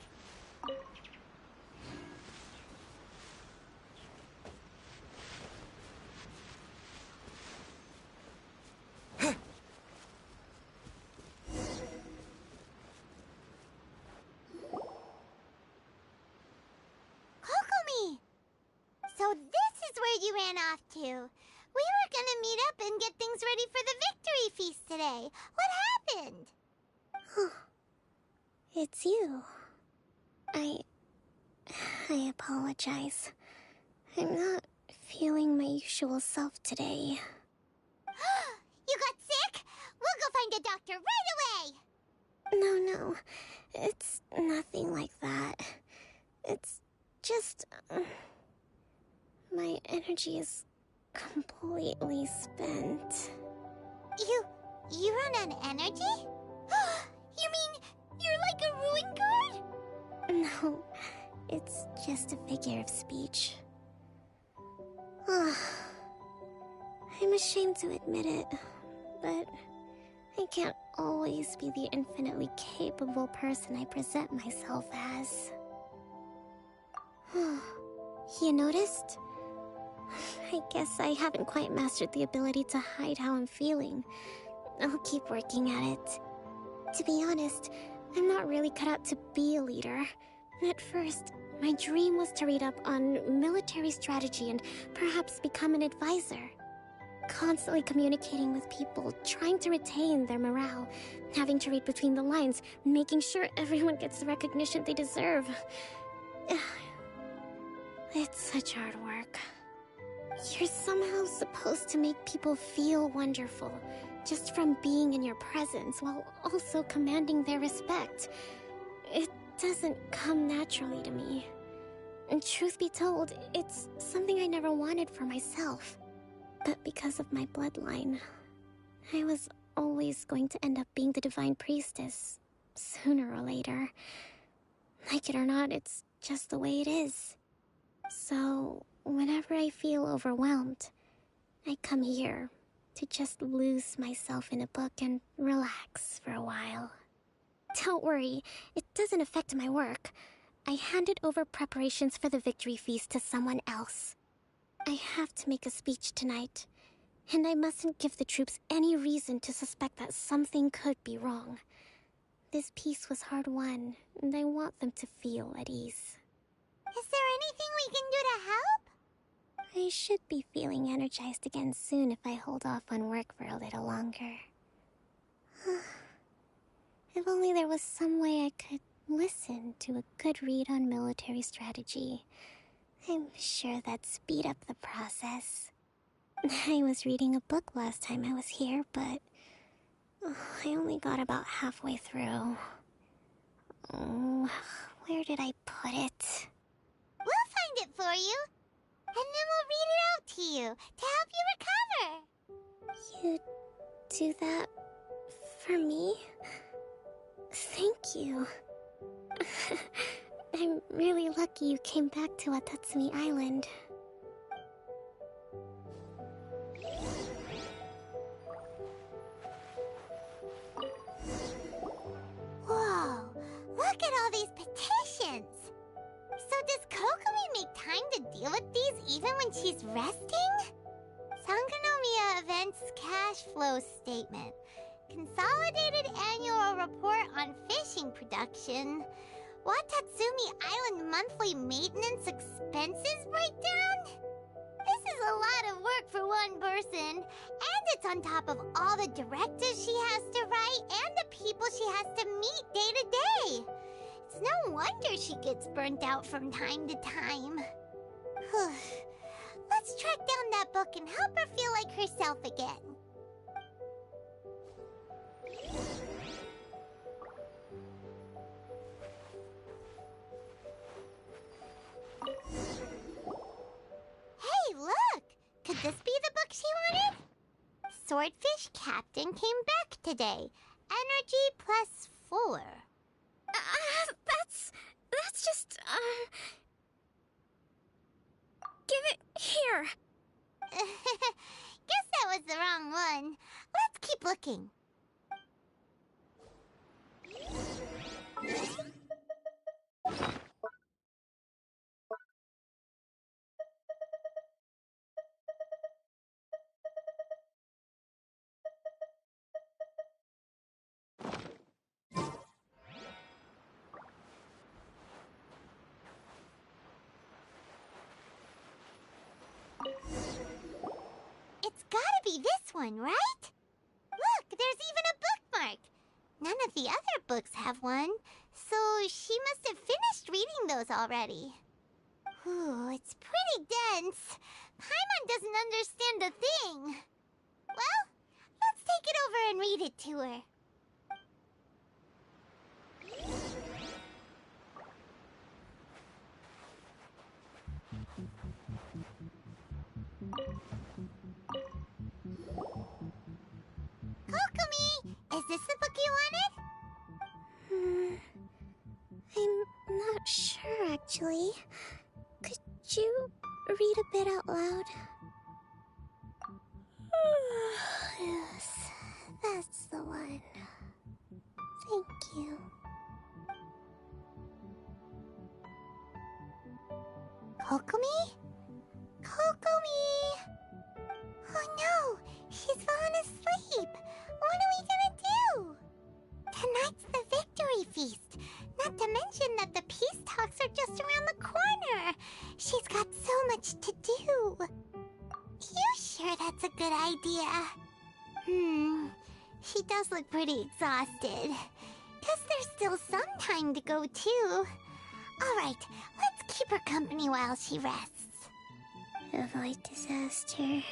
Speaker 2: Kokomi! So this is where you ran off to. We were gonna meet up and get things ready for the victory feast today. What happened?
Speaker 5: It's you. I apologize. I'm not feeling my usual self today.
Speaker 2: You got sick? We'll go find a doctor right away!
Speaker 5: No. It's nothing like that. It's just... my energy is completely spent.
Speaker 2: You run on energy? You mean you're like a ruin guard?
Speaker 5: No, it's just a figure of speech. I'm ashamed to admit it, but I can't always be the infinitely capable person I present myself as. You noticed? I guess I haven't quite mastered the ability to hide how I'm feeling. I'll keep working at it. To be honest, I'm not really cut out to be a leader. At first, my dream was to read up on military strategy and perhaps become an advisor. Constantly communicating with people, trying to retain their morale, having to read between the lines, making sure everyone gets the recognition they deserve. It's such hard work. You're somehow supposed to make people feel wonderful, just from being in your presence, while also commanding their respect. It doesn't come naturally to me. And truth be told, it's something I never wanted for myself. But because of my bloodline, I was always going to end up being the Divine Priestess, sooner or later. Like it or not, it's just the way it is. So, whenever I feel overwhelmed, I come here to just lose myself in a book and relax for a while. Don't worry, it doesn't affect my work. I handed over preparations for the victory feast to someone else. I have to make a speech tonight, and I mustn't give the troops any reason to suspect that something could be wrong. This peace was hard-won, and I want them to feel at ease.
Speaker 2: Is there anything we can do to help?
Speaker 5: I should be feeling energized again soon if I hold off on work for a little longer. If only there was some way I could listen to a good read on military strategy. I'm sure that'd speed up the process. I was reading a book last time I was here, but I only got about halfway through. Oh, where did I put it?
Speaker 2: We'll find it for you, and then we'll read it out to you to help you recover.
Speaker 5: You do that for me? Thank you. I'm really lucky you came back to Watatsumi Island.
Speaker 2: Whoa, look at all these petitions! So does Kokomi make time to deal with these even when she's resting? Sangonomiya Events Cash Flow Statement. Consolidated Annual Report on Fishing Production. Watatsumi Island Monthly Maintenance Expenses Breakdown? This is a lot of work for one person, and it's on top of all the directives she has to write and the people she has to meet day to day. It's no wonder she gets burnt out from time to time. Let's track down that book and help her feel like herself again. Hey, look! Could this be the book she wanted? Swordfish Captain came back today. Energy +4.
Speaker 5: That's just, give it here.
Speaker 2: Guess that was the wrong one. Let's keep looking. It's gotta be this one, right? Look, there's even a bookmark. None of the other books have one, so she must have finished reading those already. Ooh, it's pretty dense. Paimon doesn't understand a thing. Well, let's take it over and read it to her. Kokomi! Is this the book you wanted?
Speaker 5: I'm not sure, actually. Could you read a bit out loud? Yes, that's the one. Thank you.
Speaker 2: Kokomi? Kokomi! Oh no! She's fallen asleep! What are we gonna do? Tonight's the victory feast! Not to mention that the peace talks are just around the corner! She's got so much to do! You sure that's a good idea? She does look pretty exhausted. Guess there's still some time to go, too. Alright, let's keep her company while she rests.
Speaker 5: Avoid disaster.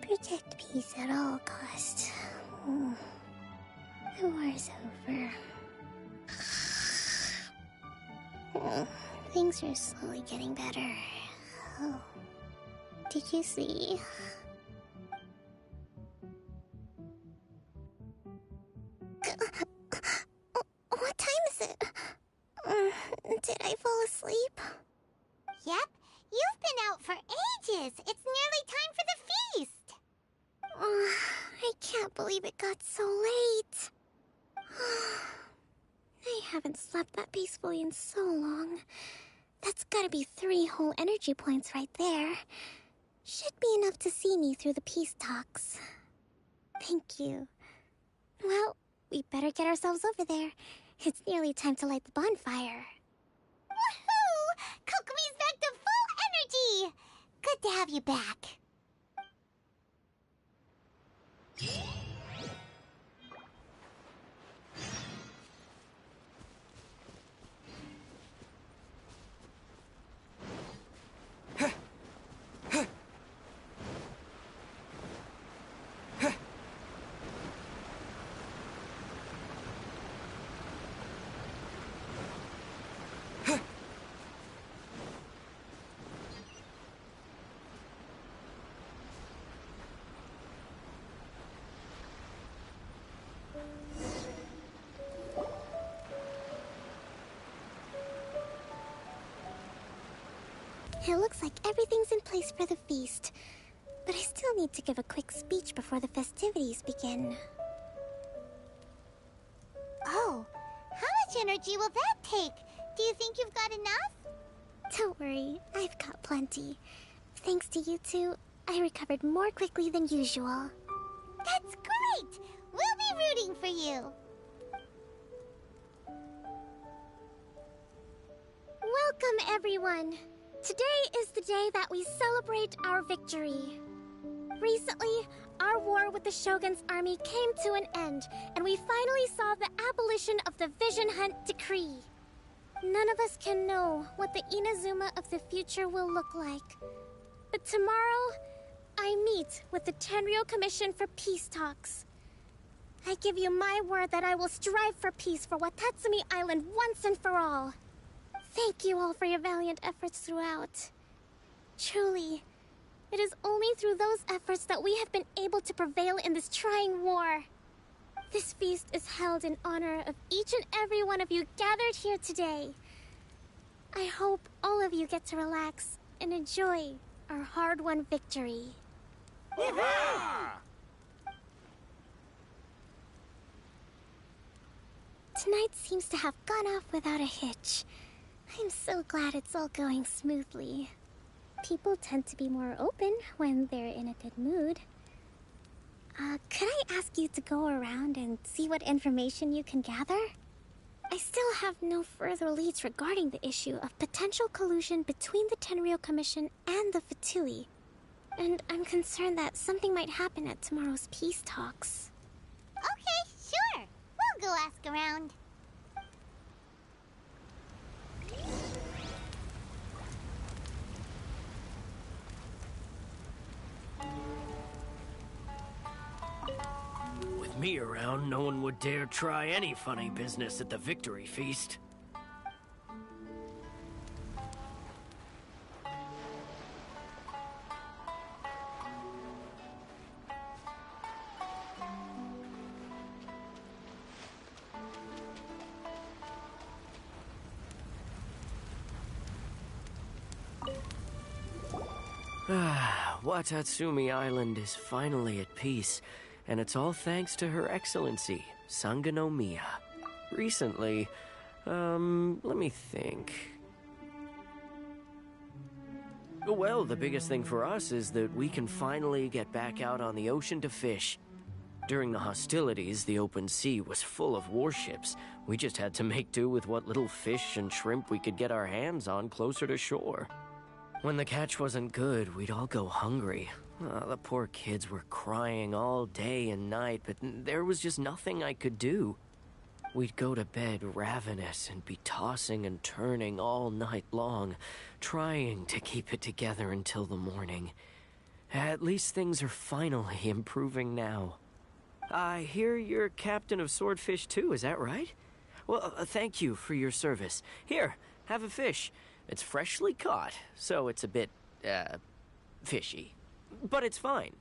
Speaker 5: Protect peace at all costs. The war's over. Things are slowly getting better. Oh, did you see?
Speaker 2: sleep? Yep, you've been out for ages. It's nearly time for the feast.
Speaker 5: I can't believe it got so late. I haven't slept that peacefully in so long. That's gotta be 3 whole energy points right there. Should be enough to see me through the peace talks. Thank you. Well, we better get ourselves over there. It's nearly time to light the bonfire.
Speaker 2: Woohoo! Kokomi's back to full energy! Good to have you back.
Speaker 5: It looks like everything's in place for the feast. But I still need to give a quick speech before the festivities begin.
Speaker 2: Oh, how much energy will that take? Do you think you've got enough?
Speaker 5: Don't worry, I've got plenty. Thanks to you two, I recovered more quickly than usual.
Speaker 2: That's great! We'll be rooting for you.
Speaker 5: Welcome, everyone! Today is the day that we celebrate our victory. Recently, our war with the Shogun's army came to an end, and we finally saw the abolition of the Vision Hunt Decree. None of us can know what the Inazuma of the future will look like. But tomorrow, I meet with the Tenryou Commission for peace talks. I give you my word that I will strive for peace for Watatsumi Island once and for all. Thank you all for your valiant efforts throughout. Truly, it is only through those efforts that we have been able to prevail in this trying war. This feast is held in honor of each and every one of you gathered here today. I hope all of you get to relax and enjoy our hard-won victory. Tonight seems to have gone off without a hitch. I'm so glad it's all going smoothly. People tend to be more open when they're in a good mood. Could I ask you to go around and see what information you can gather? I still have no further leads regarding the issue of potential collusion between the Tenryou Commission and the Fatui. And I'm concerned that something might happen at tomorrow's peace talks.
Speaker 2: Okay, sure. We'll go ask around.
Speaker 10: With me around, no one would dare try any funny business at the victory feast. Watatsumi Island is finally at peace, and it's all thanks to Her Excellency, Sangonomiya. Recently, let me think. Well, the biggest thing for us is that we can finally get back out on the ocean to fish. During the hostilities, the open sea was full of warships. We just had to make do with what little fish and shrimp we could get our hands on closer to shore. When the catch wasn't good, we'd all go hungry. The poor kids were crying all day and night, but there was just nothing I could do. We'd go to bed ravenous and be tossing and turning all night long, trying to keep it together until the morning. At least things are finally improving now. I hear you're captain of Swordfish too, is that right? Well, thank you for your service. Here, have a fish. It's freshly caught, so it's a bit, fishy. But it's fine.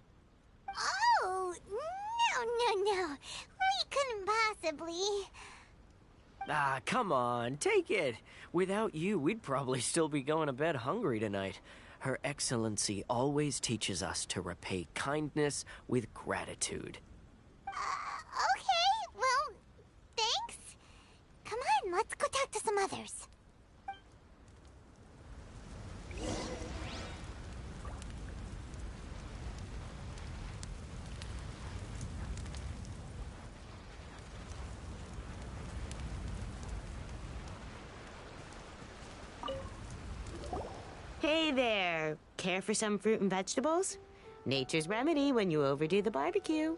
Speaker 2: Oh, no. We couldn't possibly.
Speaker 10: Ah, come on, take it. Without you, we'd probably still be going to bed hungry tonight. Her Excellency always teaches us to repay kindness with gratitude.
Speaker 2: Okay, well, thanks. Come on, let's go talk to some others.
Speaker 14: Hey there! Care for some fruit and vegetables? Nature's remedy when you overdo the barbecue.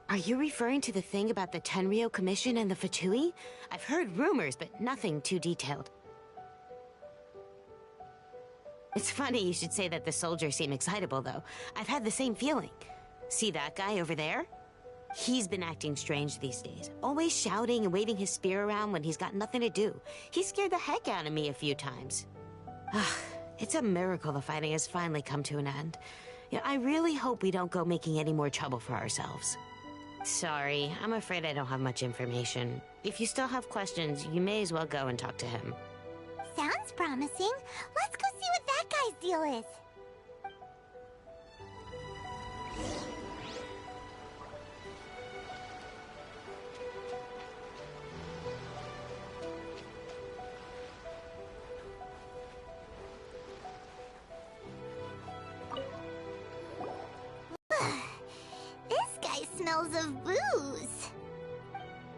Speaker 14: Are you referring to the thing about the Tenryo Commission and the Fatui? I've heard rumors, but nothing too detailed. It's funny you should say that the soldiers seem excitable, though. I've had the same feeling. See that guy over there? He's been acting strange these days. Always shouting and waving his spear around when he's got nothing to do. He scared the heck out of me a few times. It's a miracle the fighting has finally come to an end. Yeah, I really hope we don't go making any more trouble for ourselves. Sorry, I'm afraid I don't have much information. If you still have questions, you may as well go and talk to him.
Speaker 2: Sounds promising. Let's go see what that guy's deal is. This guy smells of booze.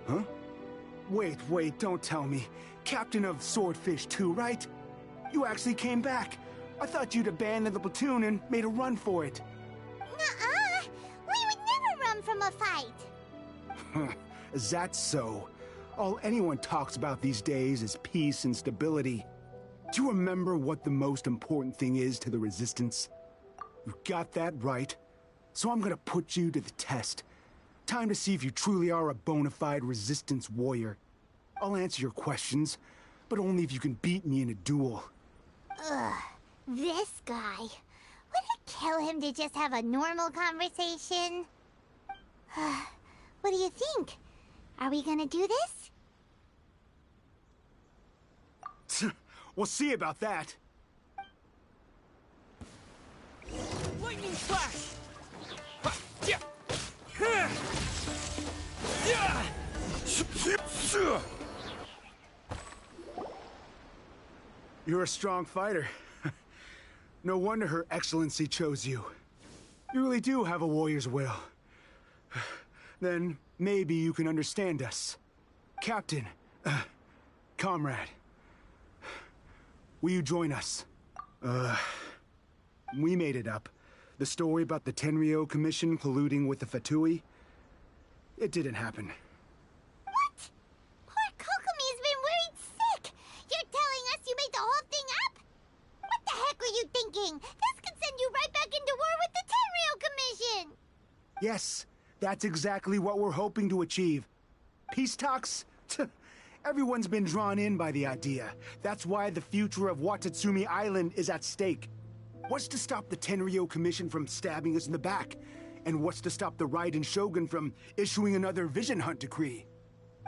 Speaker 20: Huh? Wait, don't tell me. Captain of Swordfish 2, right? You actually came back. I thought you'd abandoned the platoon and made a run for it.
Speaker 2: Nuh-uh! We would never run from a fight.
Speaker 20: Is that so? All anyone talks about these days is peace and stability. Do you remember what the most important thing is to the Resistance? You got that right. So I'm gonna put you to the test. Time to see if you truly are a bona fide Resistance warrior. I'll answer your questions, but only if you can beat me in a duel.
Speaker 2: Ugh, this guy. Would it kill him to just have a normal conversation? What do you think? Are we gonna do this?
Speaker 20: We'll see about that.
Speaker 7: Lightning flash!
Speaker 20: You're a strong fighter. No wonder Her Excellency chose you. You really do have a warrior's will. Then maybe you can understand us. Captain, comrade, will you join us? We made it up. The story about the Tenryo Commission colluding with the Fatui, it didn't happen.
Speaker 2: What? Poor Kokomi's been worried sick. You're telling us you made the whole thing up? What the heck were you thinking? This could send you right back into war with the Tenryo Commission.
Speaker 20: Yes, that's exactly what we're hoping to achieve. Peace talks? Everyone's been drawn in by the idea. That's why the future of Watatsumi Island is at stake. What's to stop the Tenryo Commission from stabbing us in the back? And what's to stop the Raiden Shogun from issuing another Vision Hunt decree?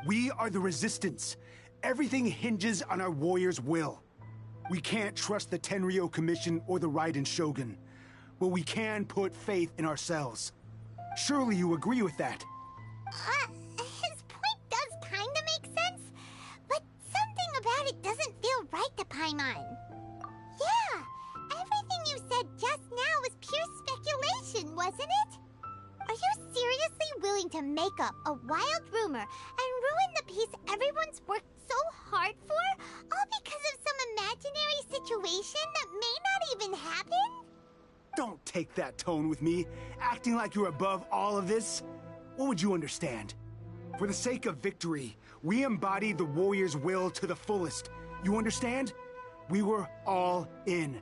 Speaker 20: We are the Resistance. Everything hinges on our warrior's will. We can't trust the Tenryo Commission or the Raiden Shogun, but we can put faith in ourselves. Surely you agree with that?
Speaker 2: His point does kinda make sense, but something about it doesn't feel right to Paimon. Yeah, everything you said just now was pure speculation, wasn't it? Are you seriously willing to make up a wild rumor and ruin the peace everyone's worked so hard for, all because of some imaginary situation that may not even happen?
Speaker 20: Don't take that tone with me, acting like you're above all of this. What would you understand? For the sake of victory, we embodied the warrior's will to the fullest. You understand? We were all in.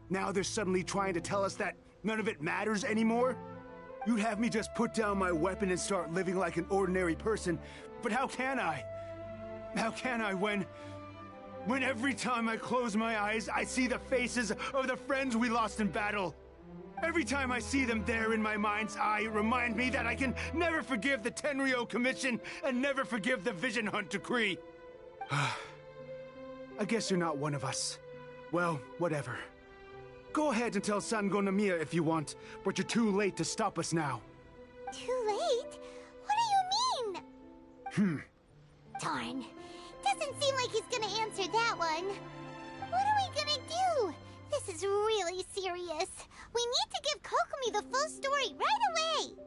Speaker 20: Now they're suddenly trying to tell us that none of it matters anymore? You'd have me just put down my weapon and start living like an ordinary person, but how can I? How can I when every time I close my eyes, I see the faces of the friends we lost in battle? Every time I see them there in my mind's eye, it reminds me that I can never forgive the Tenryo Commission and never forgive the Vision Hunt Decree. I guess you're not one of us. Well, whatever. Go ahead and tell Sango Namiya if you want, but you're too late to stop us now.
Speaker 2: Too late? What do you mean? Darn. Doesn't seem like he's gonna answer that one. What are we gonna do? This is really serious. We need to give Kokomi the full story right away!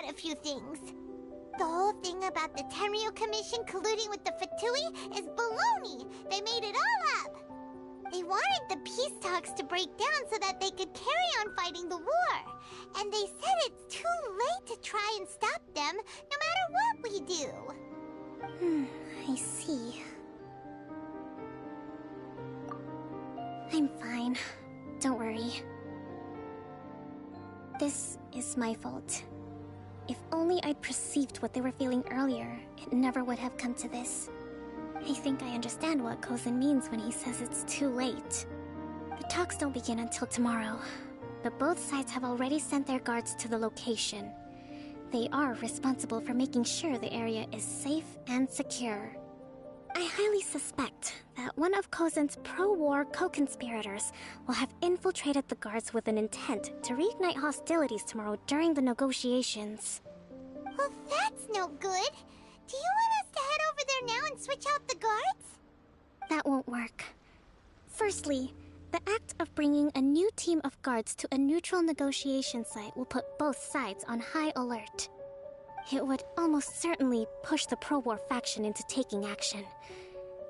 Speaker 2: A few things. The whole thing about the Tenryo Commission colluding with the Fatui is baloney. They made it all up. They wanted the peace talks to break down so that they could carry on fighting the war. And they said it's too late to try and stop them, no matter what we do.
Speaker 5: I see. I'm fine. Don't worry. This is my fault. If only I'd perceived what they were feeling earlier, it never would have come to this. I think I understand what Kozan means when he says it's too late. The talks don't begin until tomorrow, but both sides have already sent their guards to the location. They are responsible for making sure the area is safe and secure. I highly suspect that one of Kozan's pro-war co-conspirators will have infiltrated the guards with an intent to reignite hostilities tomorrow during the negotiations.
Speaker 2: Well, that's no good. Do you want us to head over there now and switch out the guards?
Speaker 5: That won't work. Firstly, the act of bringing a new team of guards to a neutral negotiation site will put both sides on high alert. It would almost certainly push the pro-war faction into taking action.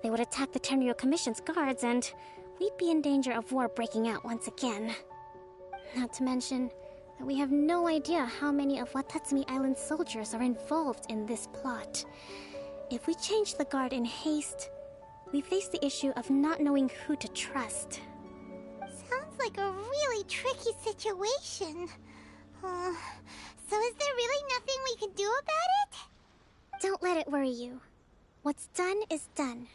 Speaker 5: They would attack the Tenryo Commission's guards, and we'd be in danger of war breaking out once again. Not to mention that we have no idea how many of Watatsumi Island's soldiers are involved in this plot. If we change the guard in haste, we face the issue of not knowing who to trust.
Speaker 2: Sounds like a really tricky situation. So is there really nothing we can do about it?
Speaker 5: Don't let it worry you. What's done is done.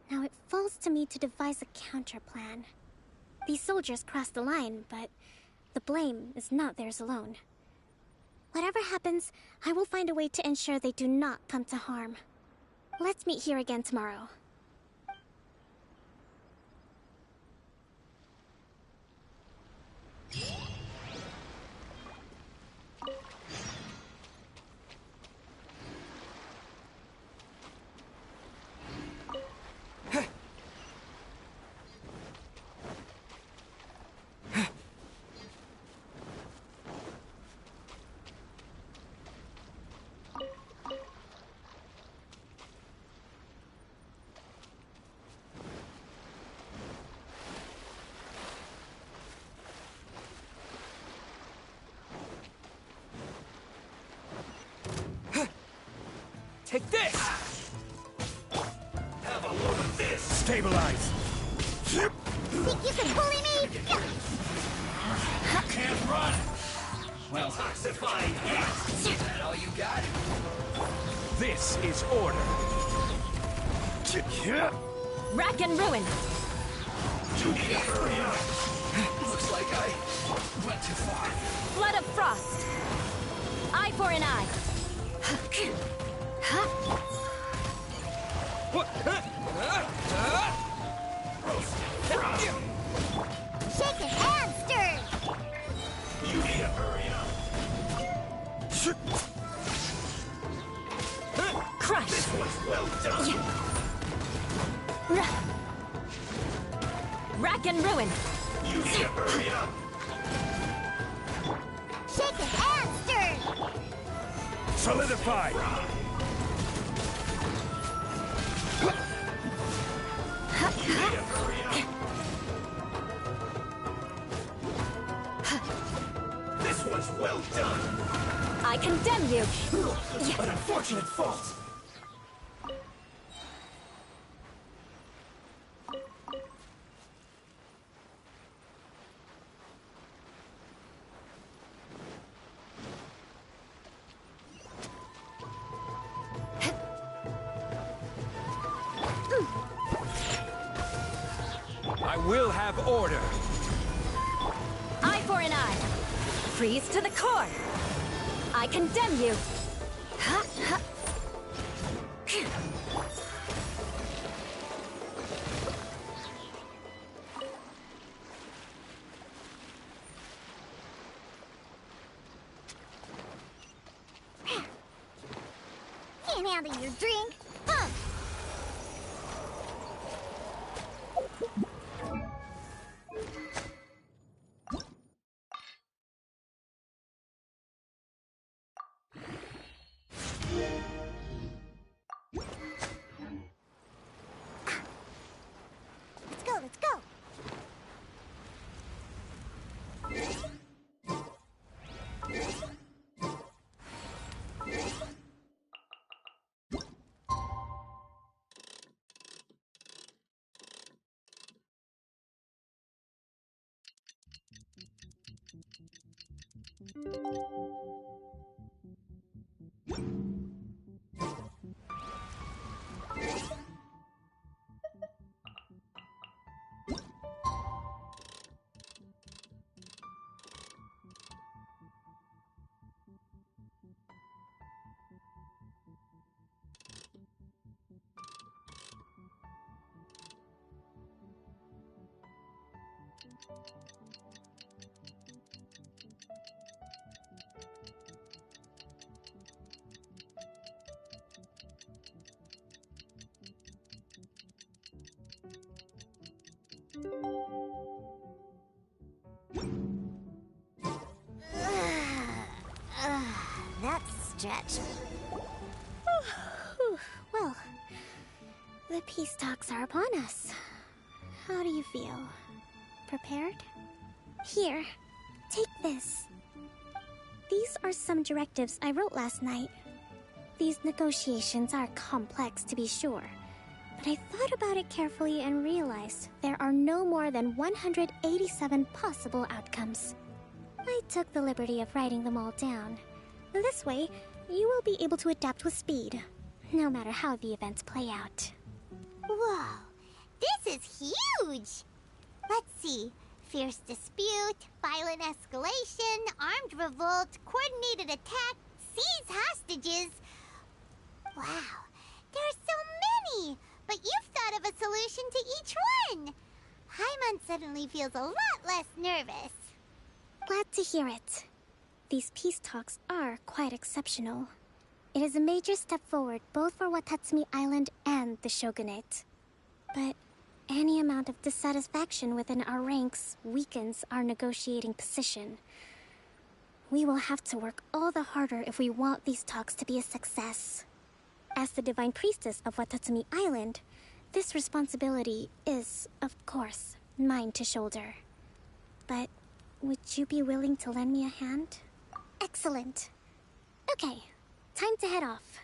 Speaker 5: Now it falls to me to devise a counter plan. These soldiers crossed the line, but the blame is not theirs alone. Whatever happens, I will find a way to ensure they do not come to harm. Let's meet here again tomorrow.
Speaker 7: Take this!
Speaker 12: Have a load of this!
Speaker 7: Stabilize!
Speaker 2: Think you can bully me?
Speaker 12: Can't run! Well, toxified hit! Is that all you got?
Speaker 7: This is order!
Speaker 17: Rack and ruin!
Speaker 12: Looks like I went too far.
Speaker 17: Blood of frost! Eye for an eye!
Speaker 2: Shaken and stirred!
Speaker 12: You need to hurry up.
Speaker 17: Crush!
Speaker 12: This one's well done.
Speaker 17: Rack and ruin!
Speaker 12: You need to hurry up.
Speaker 2: Shaken and stirred!
Speaker 7: Solidify!
Speaker 12: You need to hurry up.
Speaker 17: I condemn you!
Speaker 6: An unfortunate fault!
Speaker 7: I will have order.
Speaker 17: Eye for an eye. Freeze to the core. I condemn you. Ha, ha.
Speaker 2: Can't handle your drink. Huh. Let's go, let's go. That stretch.
Speaker 5: Well, the peace talks are upon us. How do you feel? Prepared? Here, take this. These are some directives I wrote last night. These negotiations are complex, to be sure, but I thought about it carefully and realized there are no more than 187 possible outcomes. I took the liberty of writing them all down. This way, you will be able to adapt with speed, no matter how the events play out.
Speaker 2: Whoa, this is huge! Let's see. Fierce dispute, violent escalation, armed revolt, coordinated attack, seize hostages. Wow, there are so many! But you've thought of a solution to each one! Hyman suddenly feels a lot less nervous.
Speaker 5: Glad to hear it. These peace talks are quite exceptional. It is a major step forward both for Watatsumi Island and the Shogunate. But any amount of dissatisfaction within our ranks weakens our negotiating position. We will have to work all the harder if we want these talks to be a success. As the Divine Priestess of Watatsumi Island, this responsibility is, of course, mine to shoulder. But would you be willing to lend me a hand? Excellent. Okay, time to head off.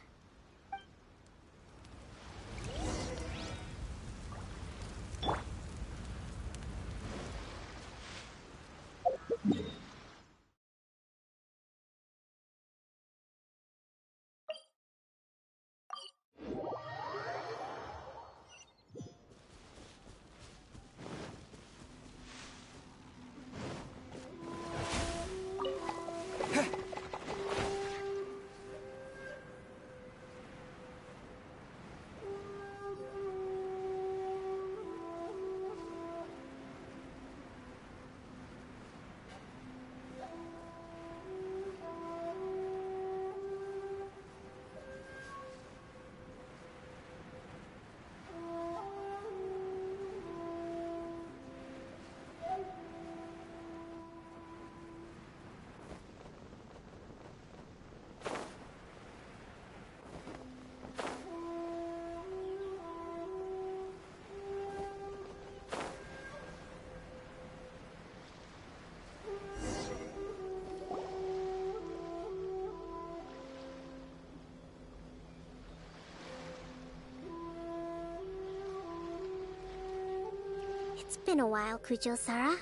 Speaker 5: It's been a while, Kujo-Sara.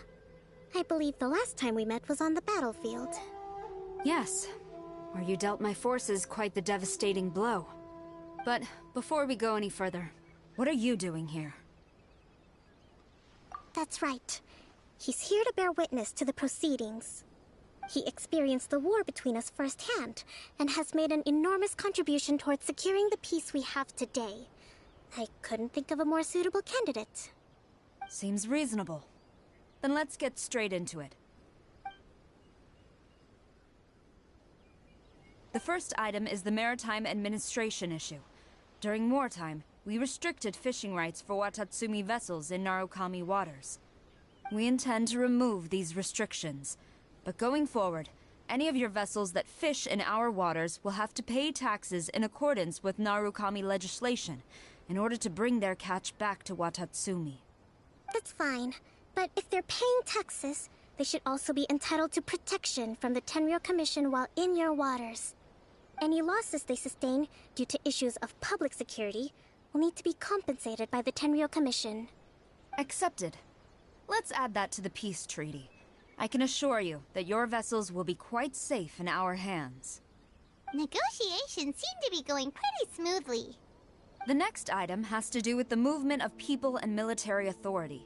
Speaker 5: I believe the last time we met was on the battlefield.
Speaker 17: Yes, where you dealt my forces quite the devastating blow. But before we go any further, what are you doing here?
Speaker 5: That's right. He's here to bear witness to the proceedings. He experienced the war between us firsthand, and has made an enormous contribution towards securing the peace we have today. I couldn't think of a more suitable candidate.
Speaker 17: Seems reasonable. Then let's get straight into it. The first item is the Maritime Administration issue. During wartime, we restricted fishing rights for Watatsumi vessels in Narukami waters. We intend to remove these restrictions, but going forward, any of your vessels that fish in our waters will have to pay taxes in accordance with Narukami legislation in order to bring their catch back to Watatsumi.
Speaker 5: That's fine, but if they're paying taxes, they should also be entitled to protection from the Tenryou Commission while in your waters. Any losses they sustain due to issues of public security will need to be compensated by the Tenryou Commission.
Speaker 17: Accepted. Let's add that to the peace treaty. I can assure you that your vessels will be quite safe in our hands.
Speaker 2: Negotiations seem to be going pretty smoothly.
Speaker 17: The next item has to do with the movement of people and military authority.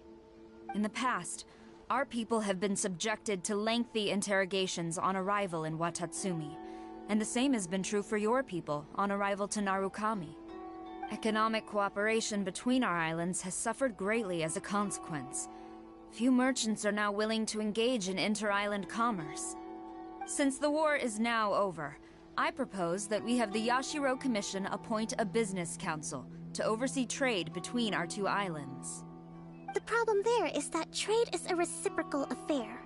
Speaker 17: In the past, our people have been subjected to lengthy interrogations on arrival in Watatsumi, and the same has been true for your people on arrival to Narukami. Economic cooperation between our islands has suffered greatly as a consequence. Few merchants are now willing to engage in inter-island commerce. Since the war is now over, I propose that we have the Yashiro Commission appoint a business council to oversee trade between our two islands.
Speaker 5: The problem there is that trade is a reciprocal affair.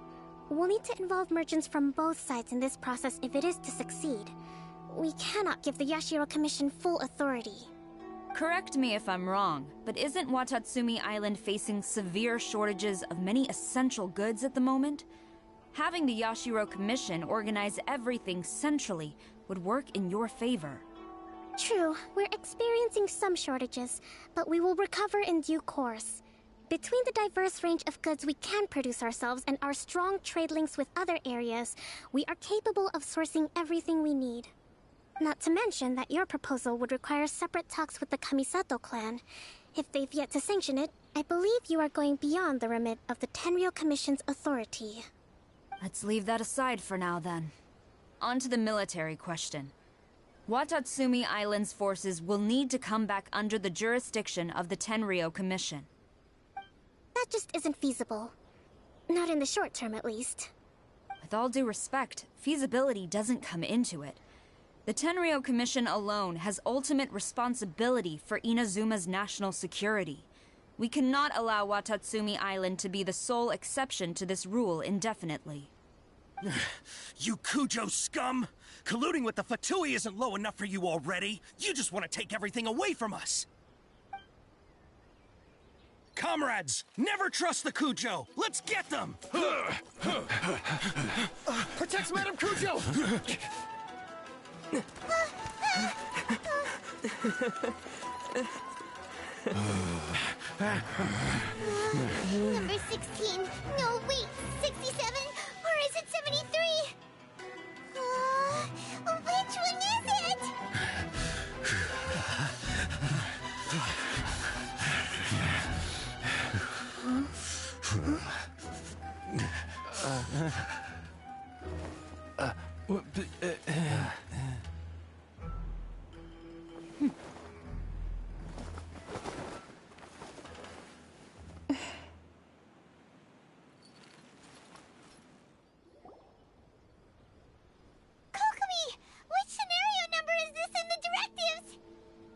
Speaker 5: We'll need to involve merchants from both sides in this process if it is to succeed. We cannot give the Yashiro Commission full authority.
Speaker 17: Correct me if I'm wrong, but isn't Watatsumi Island facing severe shortages of many essential goods at the moment? Having the Yashiro Commission organize everything centrally would work in your favor.
Speaker 5: True, we're experiencing some shortages, but we will recover in due course. Between the diverse range of goods we can produce ourselves and our strong trade links with other areas, we are capable of sourcing everything we need. Not to mention that your proposal would require separate talks with the Kamisato clan. If they've yet to sanction it, I believe you are going beyond the remit of the Tenryou Commission's authority.
Speaker 17: Let's leave that aside for now, then. On to the military question. Watatsumi Island's forces will need to come back under the jurisdiction of the Tenryou Commission.
Speaker 5: That just isn't feasible. Not in the short term, at least.
Speaker 17: With all due respect, feasibility doesn't come into it. The Tenryou Commission alone has ultimate responsibility for Inazuma's national security. We cannot allow Watatsumi Island to be the sole exception to this rule indefinitely.
Speaker 21: You Kujo scum! Colluding with the Fatui isn't low enough for you already! You just want to take everything away from us! Comrades, never trust the Kujo! Let's get them!
Speaker 6: Protect Madame Kujo!
Speaker 2: Number 16. No, wait. 67? Or is it 73? Which one is it?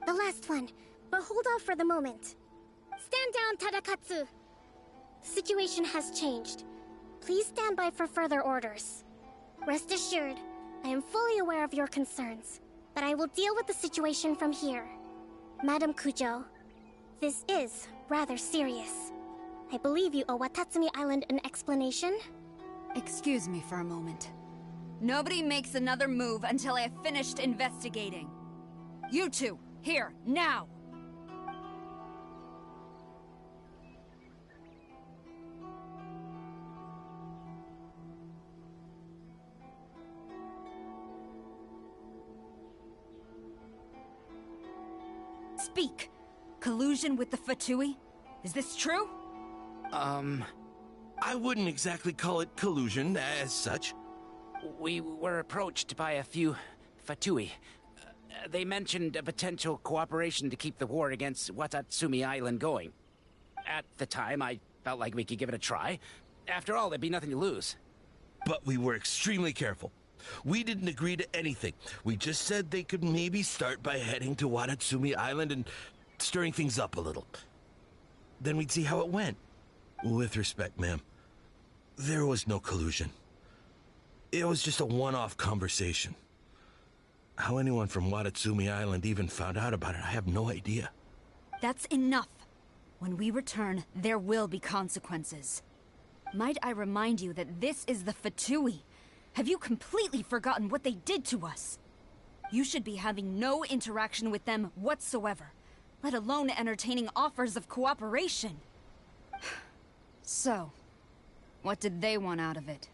Speaker 5: The last one, but hold off for the moment. Stand down, Tadakatsu! The situation has changed. Please stand by for further orders. Rest assured, I am fully aware of your concerns, but I will deal with the situation from here. Madam Kujo, this is rather serious. I believe you owe Watatsumi Island an explanation?
Speaker 17: Excuse me for a moment. Nobody makes another move until I have finished investigating. You two, here, now!
Speaker 1: speak. Collusion with the Fatui? Is this true?
Speaker 12: I wouldn't exactly call it collusion as such.
Speaker 22: We were approached by a few Fatui. They mentioned a potential cooperation to keep the war against Watatsumi Island going. At the time, I felt like we could give it a try. After all, there'd be nothing to lose.
Speaker 12: But we were extremely careful. We didn't agree to anything. We just said they could maybe start by heading to Watatsumi Island and stirring things up a little. Then we'd see how it went. With respect, ma'am, there was no collusion. It was just a one-off conversation. How anyone from Watatsumi Island even found out about it, I have no idea.
Speaker 1: That's enough. When we return, there will be consequences. Might I remind you that this is the Fatui? Have you completely forgotten what they did to us? You should be having no interaction with them whatsoever, let alone entertaining offers of cooperation. So, what did they want out of it?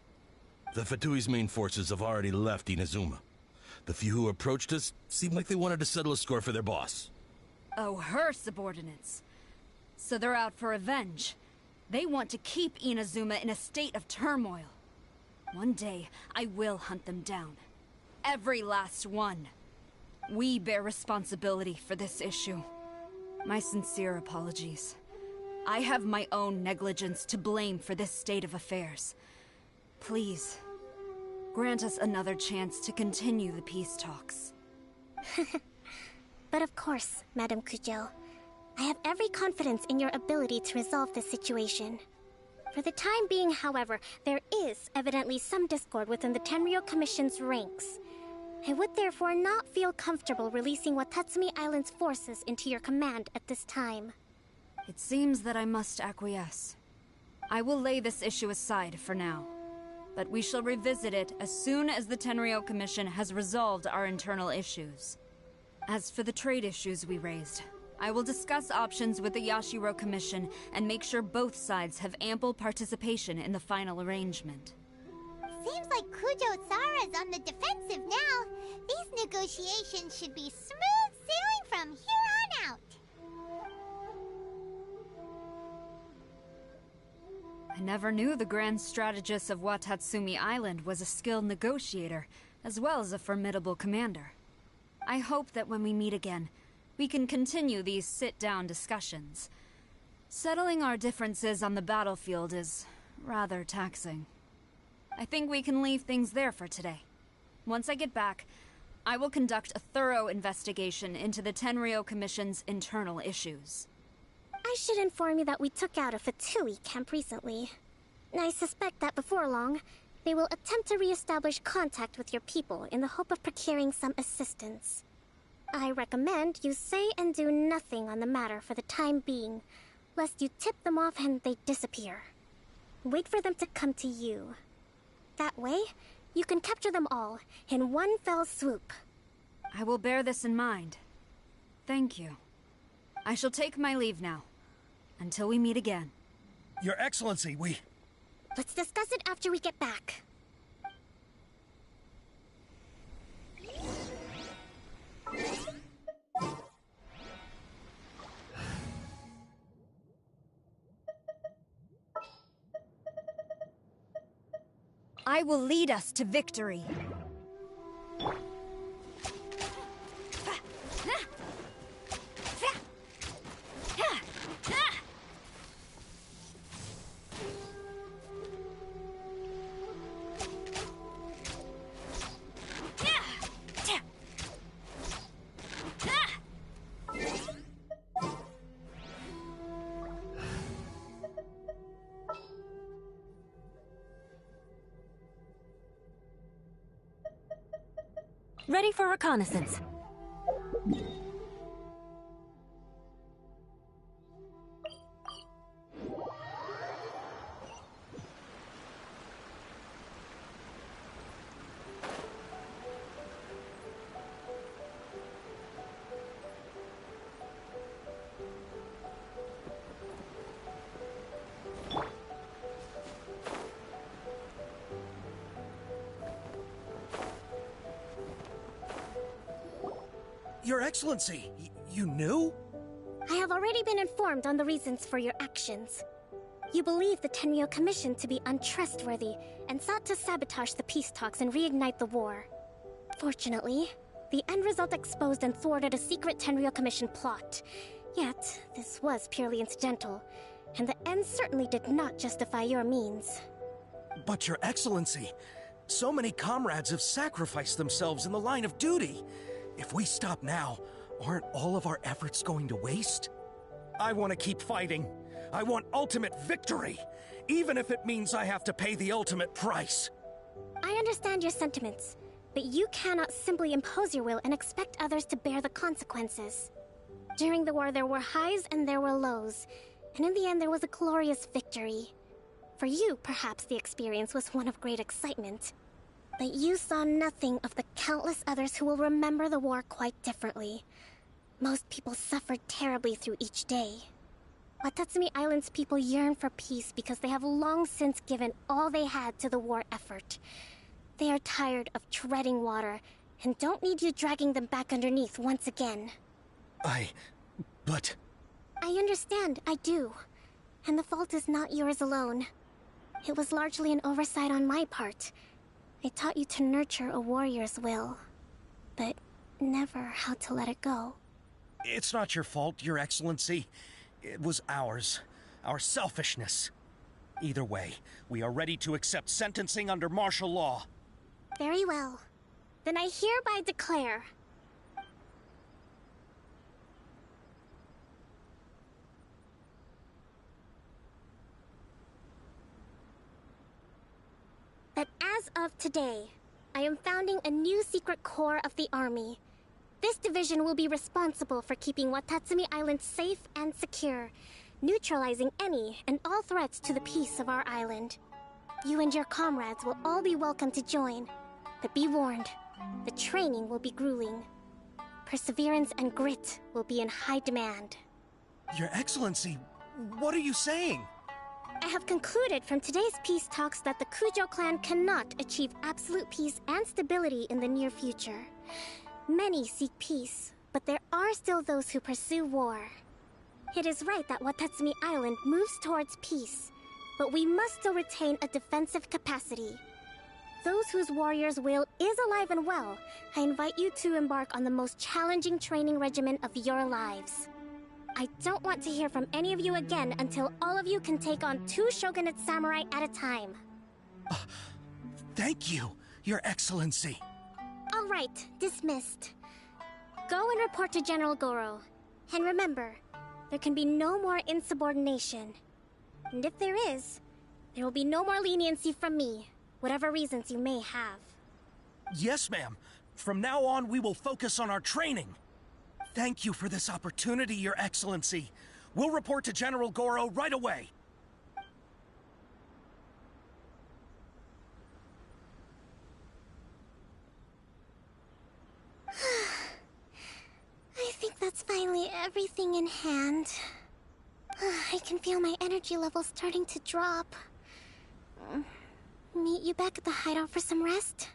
Speaker 12: The Fatui's main forces have already left Inazuma. The few who approached us seemed like they wanted to settle a score for their boss.
Speaker 1: Oh, her subordinates. So they're out for revenge. They want to keep Inazuma in a state of turmoil. One day, I will hunt them down. Every last one. We bear responsibility for this issue. My sincere apologies. I have my own negligence to blame for this state of affairs. Please, grant us another chance to continue the peace talks.
Speaker 5: But of course, Madame Kujo. I have every confidence in your ability to resolve this situation. For the time being, however, there is evidently some discord within the Tenryou Commission's ranks. I would therefore not feel comfortable releasing Watatsumi Island's forces into your command at this time.
Speaker 1: It seems that I must acquiesce. I will lay this issue aside for now. But we shall revisit it as soon as the Tenryou Commission has resolved our internal issues. As for the trade issues we raised, I will discuss options with the Yashiro Commission and make sure both sides have ample participation in the final arrangement.
Speaker 2: Seems like Kujo-sara's on the defensive now. These negotiations should be smooth sailing from here on out.
Speaker 1: I never knew the grand strategist of Watatsumi Island was a skilled negotiator, as well as a formidable commander. I hope that when we meet again, we can continue these sit-down discussions. Settling our differences on the battlefield is rather taxing. I think we can leave things there for today. Once I get back, I will conduct a thorough investigation into the Tenryou Commission's internal issues.
Speaker 5: I should inform you that we took out a Fatui camp recently. I suspect that before long, they will attempt to re-establish contact with your people in the hope of procuring some assistance. I recommend you say and do nothing on the matter for the time being, lest you tip them off and they disappear. Wait for them to come to you. That way, you can capture them all in one fell swoop.
Speaker 1: I will bear this in mind. Thank you. I shall take my leave now. Until we meet again.
Speaker 21: Your Excellency,
Speaker 5: Let's discuss it after we get back.
Speaker 1: I will lead us to victory.
Speaker 17: Ready for reconnaissance.
Speaker 21: Your Excellency, you knew?
Speaker 5: I have already been informed on the reasons for your actions. You believe the Tenryou Commission to be untrustworthy and sought to sabotage the peace talks and reignite the war. Fortunately, the end result exposed and thwarted a secret Tenryou Commission plot. Yet, this was purely incidental, and the end certainly did not justify your means.
Speaker 21: But Your Excellency, so many comrades have sacrificed themselves in the line of duty. If we stop now, aren't all of our efforts going to waste? I want to keep fighting. I want ultimate victory, even if it means I have to pay the ultimate price.
Speaker 5: I understand your sentiments, but you cannot simply impose your will and expect others to bear the consequences. During the war, there were highs and there were lows, and in the end, there was a glorious victory. For you, perhaps the experience was one of great excitement, but you saw nothing of the countless others who will remember the war quite differently. Most people suffered terribly through each day. Watatsumi Island's people yearn for peace because they have long since given all they had to the war effort. They are tired of treading water and don't need you dragging them back underneath once again.
Speaker 21: But...
Speaker 5: I understand, I do. And the fault is not yours alone. It was largely an oversight on my part. I taught you to nurture a warrior's will, but never how to let it go.
Speaker 21: It's not your fault, Your Excellency. It was ours. Our selfishness. Either way, we are ready to accept sentencing under martial law.
Speaker 5: Very well. Then I hereby declare... that as of today, I am founding a new secret corps of the army. This division will be responsible for keeping Watatsumi Island safe and secure, neutralizing any and all threats to the peace of our island. You and your comrades will all be welcome to join, but be warned, the training will be grueling. Perseverance and grit will be in high demand.
Speaker 21: Your Excellency, what are you saying?
Speaker 5: I have concluded from today's peace talks that the Kujo clan cannot achieve absolute peace and stability in the near future. Many seek peace, but there are still those who pursue war. It is right that Watatsumi Island moves towards peace, but we must still retain a defensive capacity. Those whose warrior's will is alive and well, I invite you to embark on the most challenging training regimen of your lives. I don't want to hear from any of you again until all of you can take on 2 shogunate samurai at a time.
Speaker 21: Thank you, Your Excellency.
Speaker 5: All right, dismissed. Go and report to General Goro. And remember, there can be no more insubordination. And if there is, there will be no more leniency from me, whatever reasons you may have.
Speaker 21: Yes, ma'am. From now on, we will focus on our training. Thank you for this opportunity, Your Excellency. We'll report to General Goro right away.
Speaker 5: I think that's finally everything in hand. I can feel my energy levels starting to drop. Meet you back at the hideout for some rest?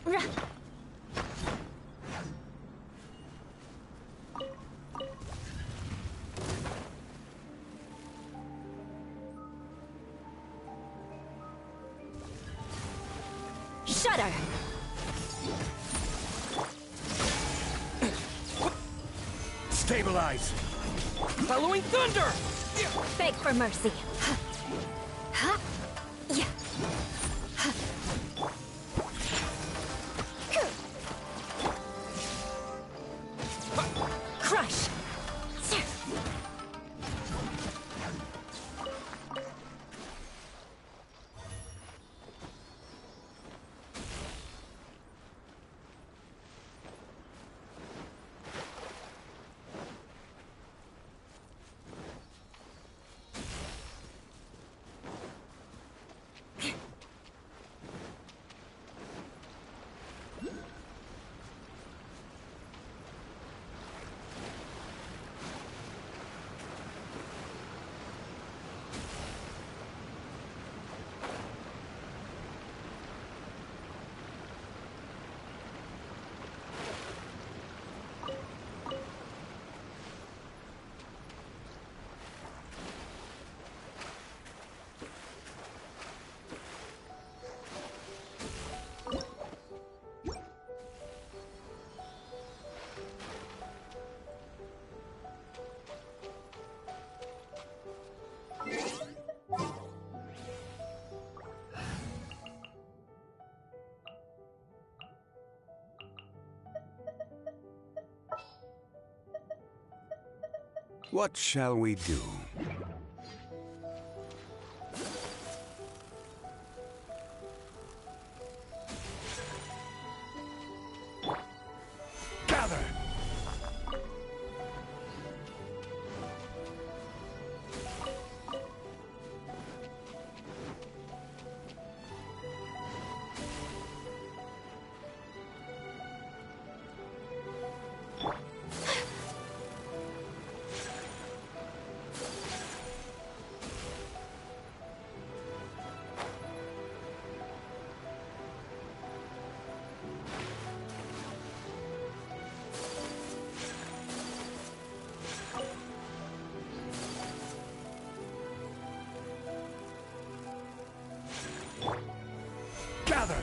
Speaker 1: Shudder!
Speaker 12: Stabilize!
Speaker 10: Following thunder!
Speaker 1: Beg for mercy. Crush!
Speaker 19: What shall we do?
Speaker 12: Gather! Gather!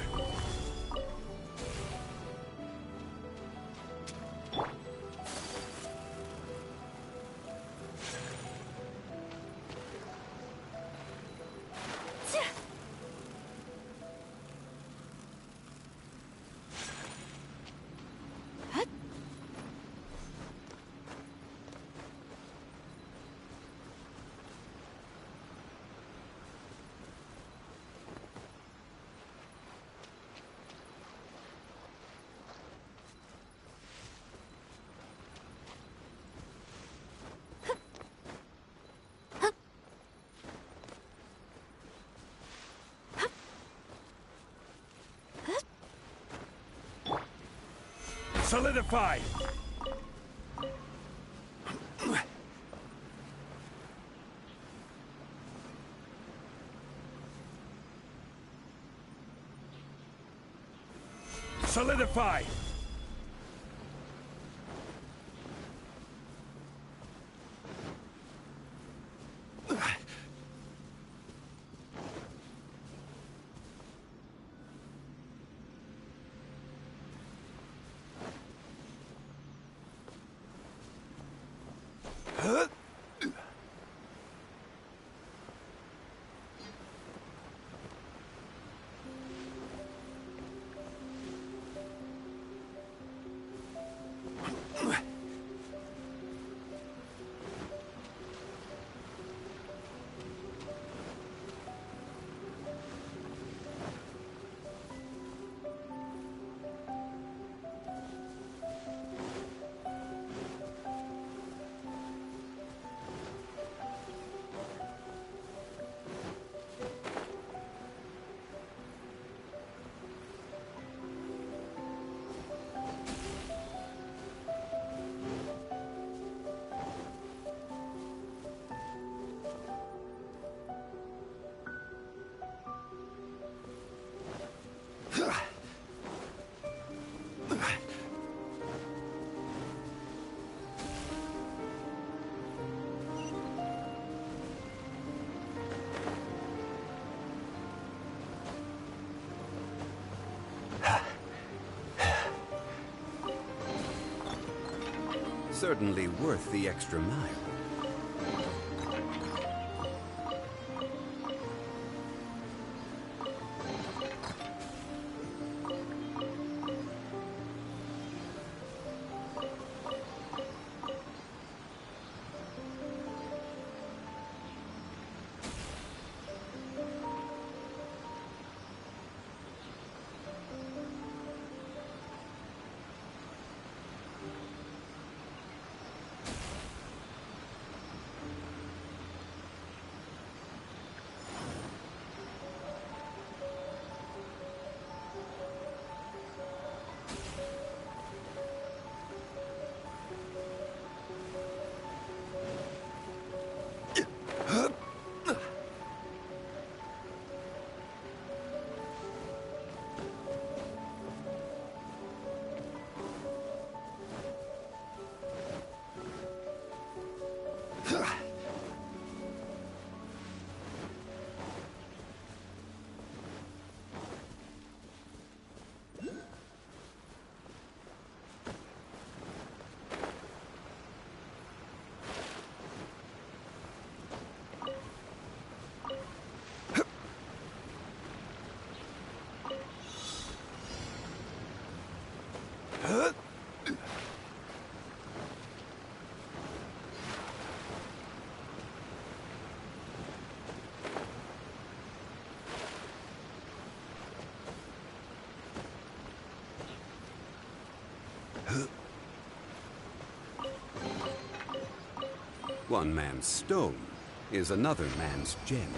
Speaker 12: Solidify! Solidify!
Speaker 19: Certainly worth the extra mile. One man's stone is another man's gem.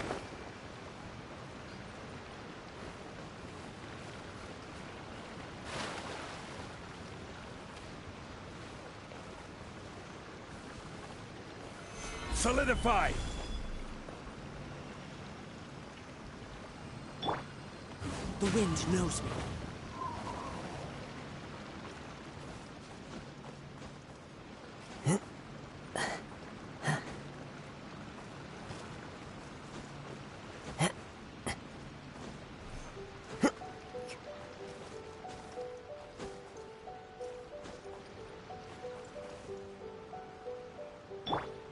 Speaker 12: Solidify!
Speaker 10: The wind knows me.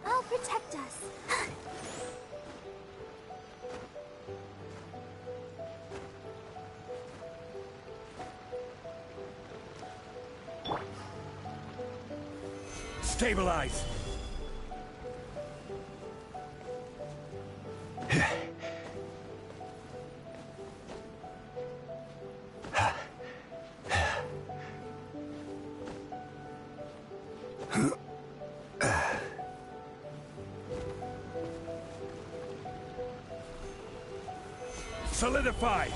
Speaker 2: I'll protect us.
Speaker 12: Stabilize! Solidify!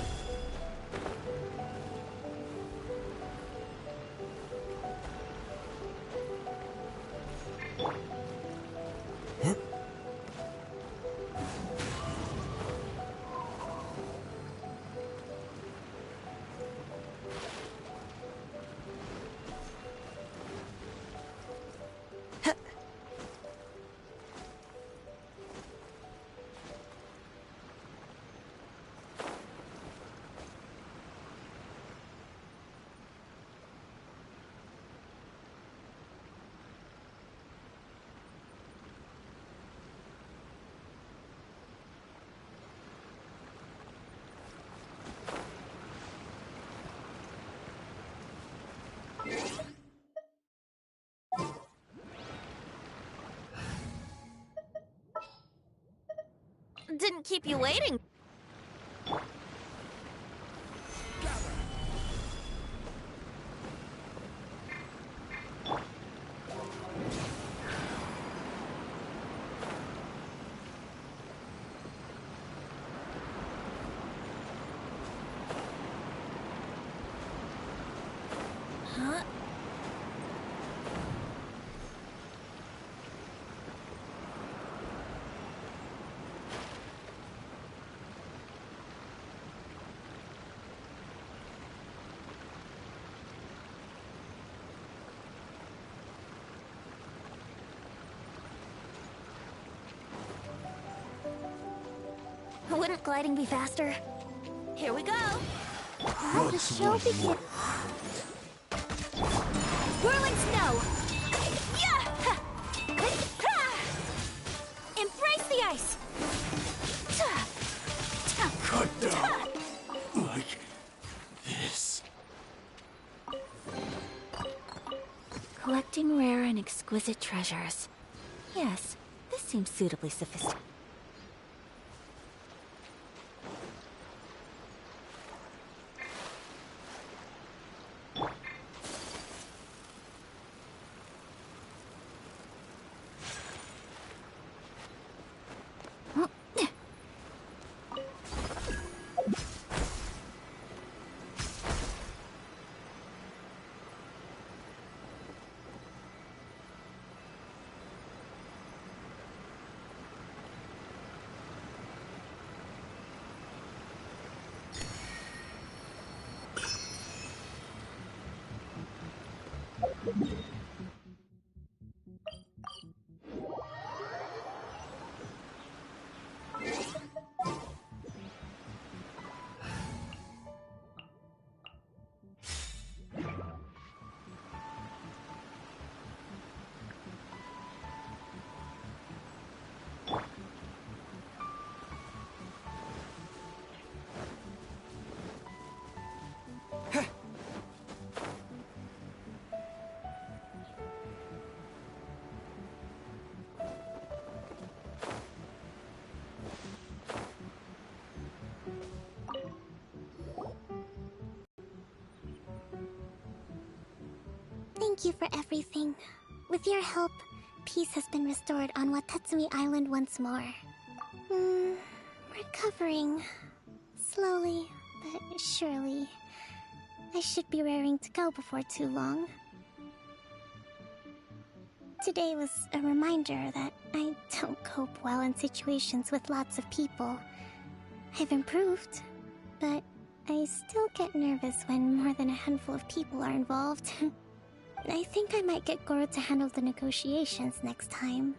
Speaker 2: Didn't keep you waiting. Huh? Wouldn't gliding be faster? Here we go. Let the show begin. Whirling snow. Yeah!
Speaker 3: Collecting rare and exquisite treasures. Yes, this seems suitably sophisticated.
Speaker 5: Thank you for everything. With your help, peace has been restored on Watatsumi Island once more. Recovering. Slowly, but surely. I should be raring to go before too long. Today was a reminder that I don't cope well in situations with lots of people. I've improved, but I still get nervous when more than a handful of people are involved. I think I might get Goro to handle the negotiations next time.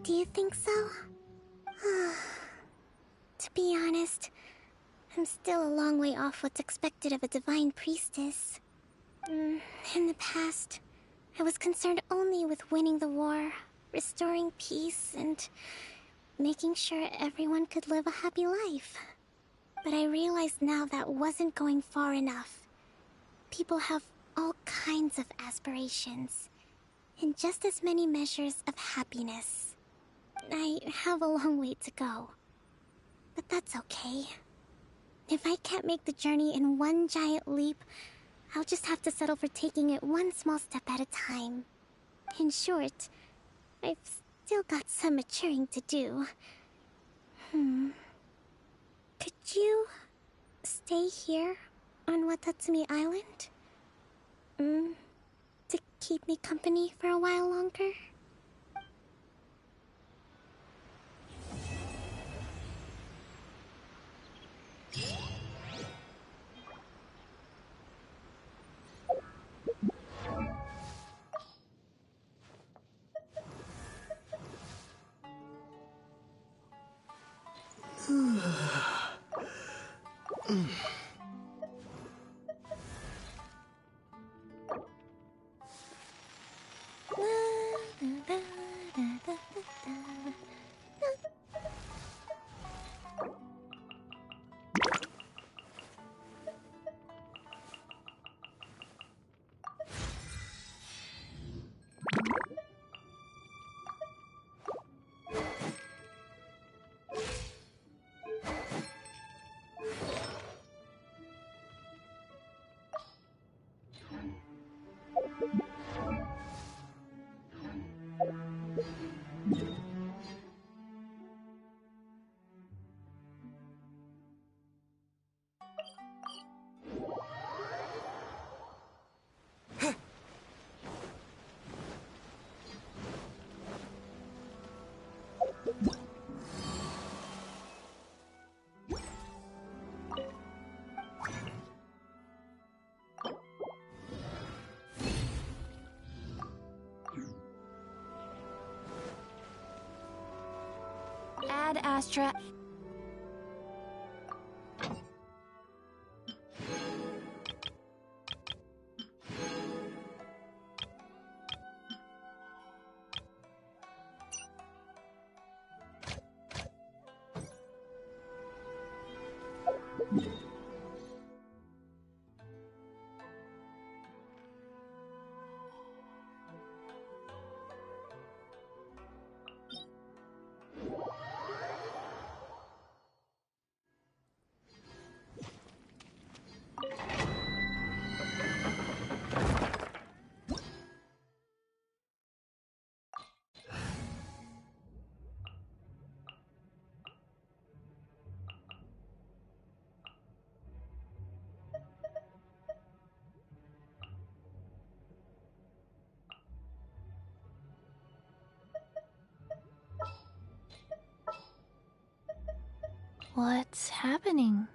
Speaker 5: Do you think so? To be honest, I'm still a long way off what's expected of a divine priestess. In the past, I was concerned only with winning the war, restoring peace, and making sure everyone could live a happy life. But I realize now that wasn't going far enough. People have all kinds of aspirations, and just as many measures of happiness. I have a long way to go, but that's okay. If I can't make the journey in one giant leap, I'll just have to settle for taking it one small step at a time. In short, I've still got some maturing to do. Could you stay here on Watatsumi Island? To keep me company for a while longer?
Speaker 3: Ad Astra.
Speaker 4: What's happening?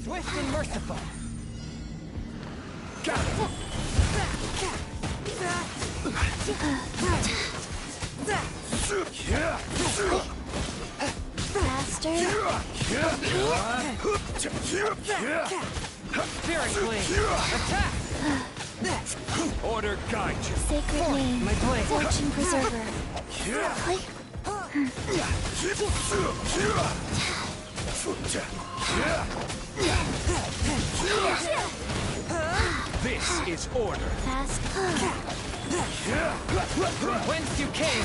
Speaker 10: Swift and merciful. Got it.
Speaker 4: Faster.
Speaker 10: Spirit Blade. Attack. Order guide you.
Speaker 4: Sacred name.
Speaker 10: My blade.
Speaker 4: Fortune preserver.
Speaker 10: This is order.
Speaker 4: Fast.
Speaker 10: From whence you came,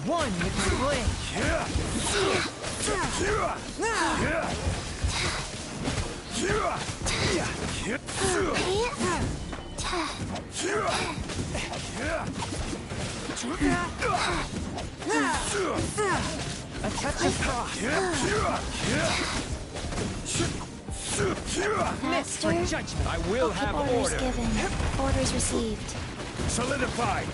Speaker 10: one with my blade. A touch of frost. Miss for judgment. I will have
Speaker 4: Orders
Speaker 10: order.
Speaker 4: given. Orders received.
Speaker 10: Solidified.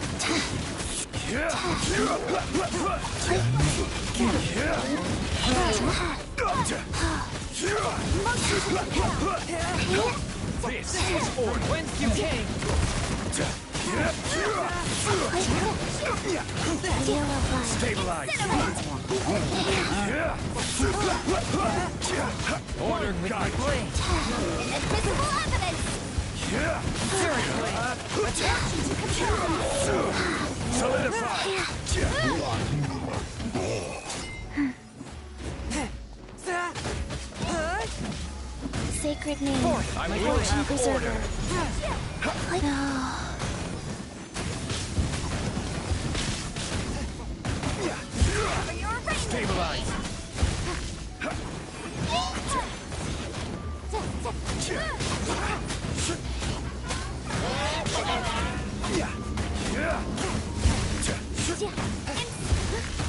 Speaker 10: This is order. Whence you came. Stabilize. Order guide.
Speaker 2: Inadmissible evidence!
Speaker 4: Sacred name.
Speaker 10: I will
Speaker 4: Fortune
Speaker 10: have
Speaker 4: preserver.
Speaker 10: order.
Speaker 4: No.
Speaker 10: Stabilize.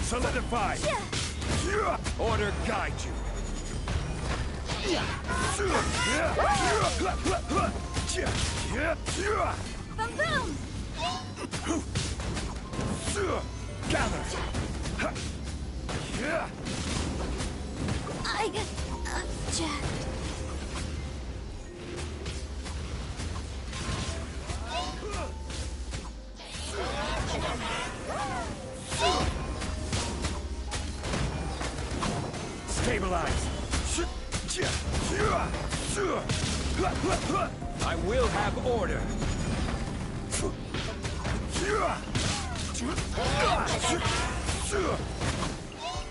Speaker 10: Solidify. Order guide you.
Speaker 2: Boom boom!
Speaker 10: Gather.
Speaker 2: I object.
Speaker 10: Stabilize.
Speaker 7: I will have order.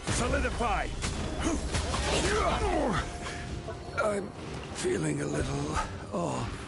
Speaker 13: Solidify! I'm feeling a little off.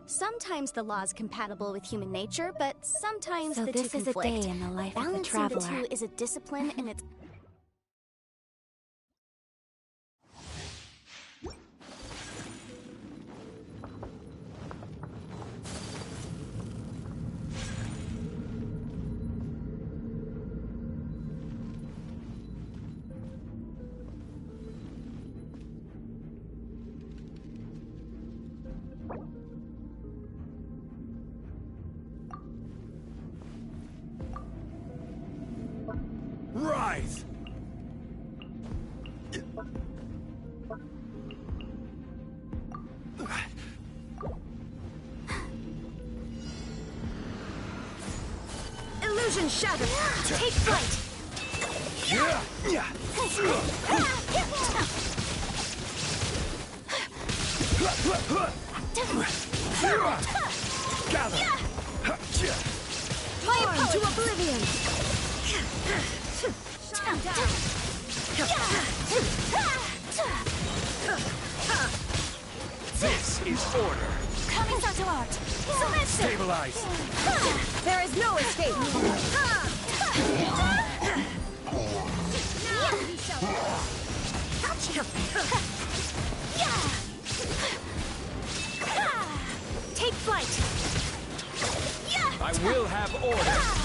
Speaker 4: Sometimes the law's compatible with human nature, but sometimes
Speaker 3: So
Speaker 4: the two
Speaker 3: this is a
Speaker 4: conflict.
Speaker 3: day in the life of the
Speaker 4: Balancing
Speaker 3: traveler.
Speaker 4: the two is a discipline in its...
Speaker 13: Rise!
Speaker 4: Illusion shattered! Take flight!
Speaker 13: Gather!
Speaker 4: Torn to oblivion!
Speaker 7: This is order.
Speaker 4: Kamisato art! Submission!
Speaker 13: Stabilize!
Speaker 4: There is no escape! Take flight!
Speaker 7: I will have order.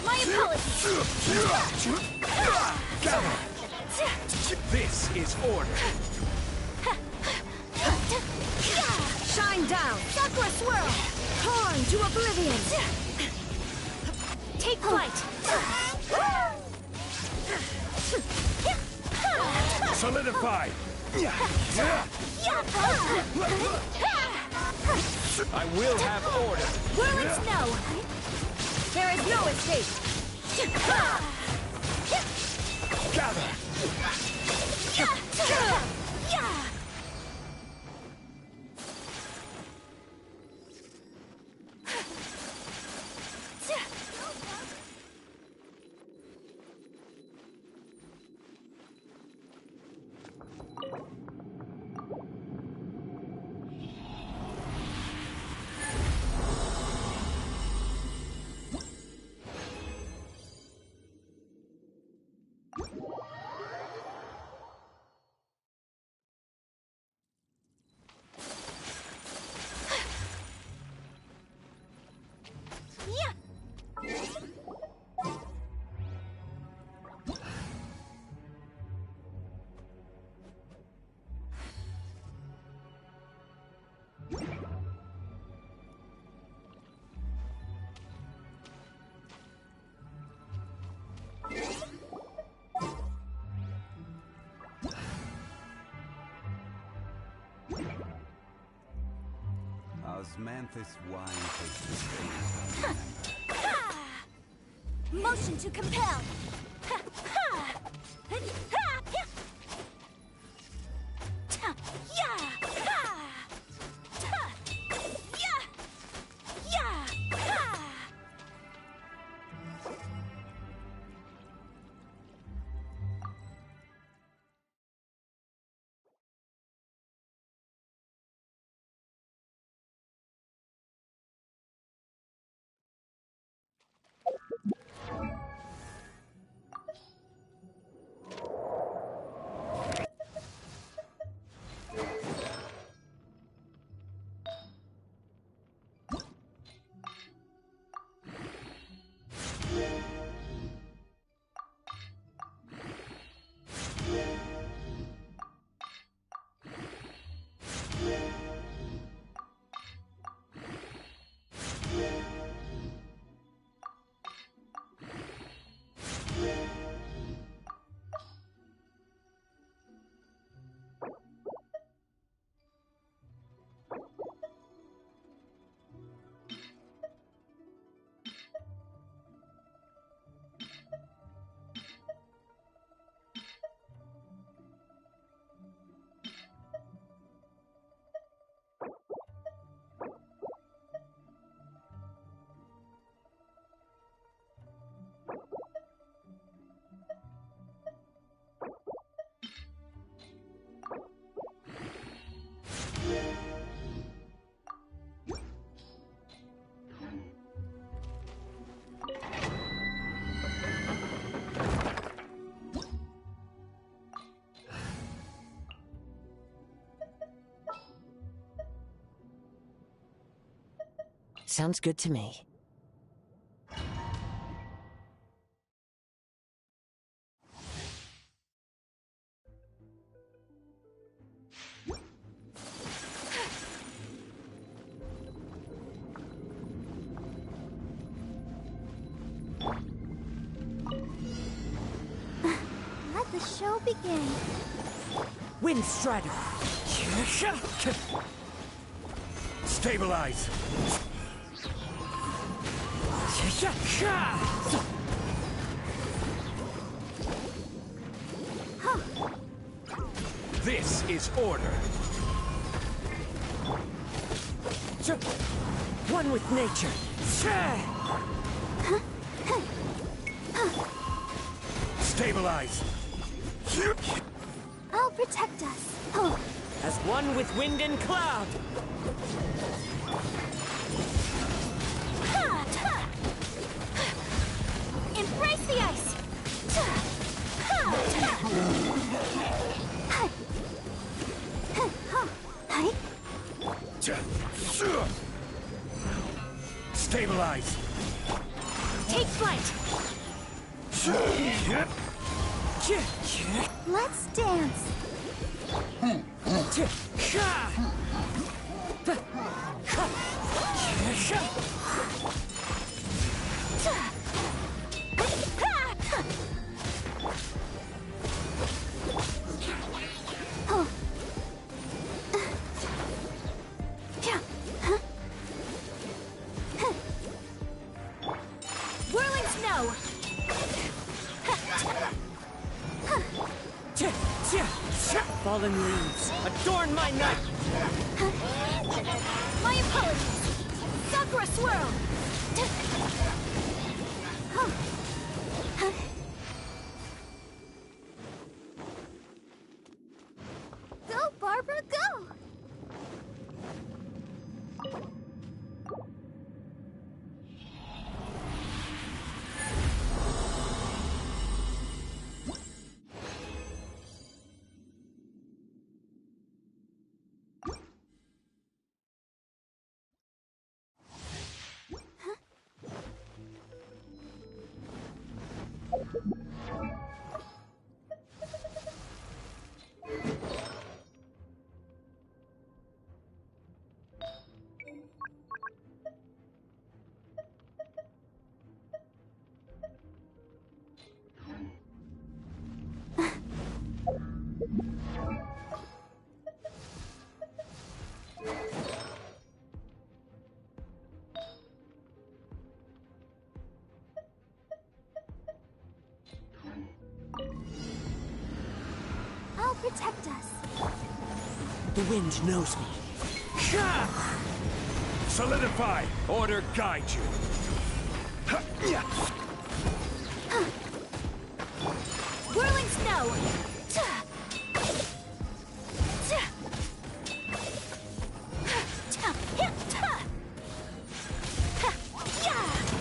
Speaker 4: My apologies!
Speaker 7: This is order.
Speaker 4: Shine down! Sakura swirl! Torn to oblivion! Take flight!
Speaker 13: Solidify!
Speaker 7: I will have order.
Speaker 4: Whirling snow! There is no escape!
Speaker 13: Gather!
Speaker 19: Does Manthis wine taste the same as I remember?
Speaker 4: Motion to compel.
Speaker 10: Sounds good to me.
Speaker 2: Let the show begin.
Speaker 10: Wind Strider!
Speaker 7: Stabilize! This is order.
Speaker 10: One with nature.
Speaker 7: Stabilize!
Speaker 2: I'll protect us.
Speaker 10: As one with wind and cloud.
Speaker 4: Embrace the ice!
Speaker 7: Stabilize!
Speaker 4: Take flight!
Speaker 2: Let's dance.
Speaker 4: Whirling snow!
Speaker 10: Fallen leaves, adorn my night!
Speaker 4: My apologies! Sakura swirl!
Speaker 2: Go, Barbara, go!
Speaker 17: protect us.
Speaker 10: The wind knows me.
Speaker 7: Solidify! Order guide you!
Speaker 4: Whirling snow!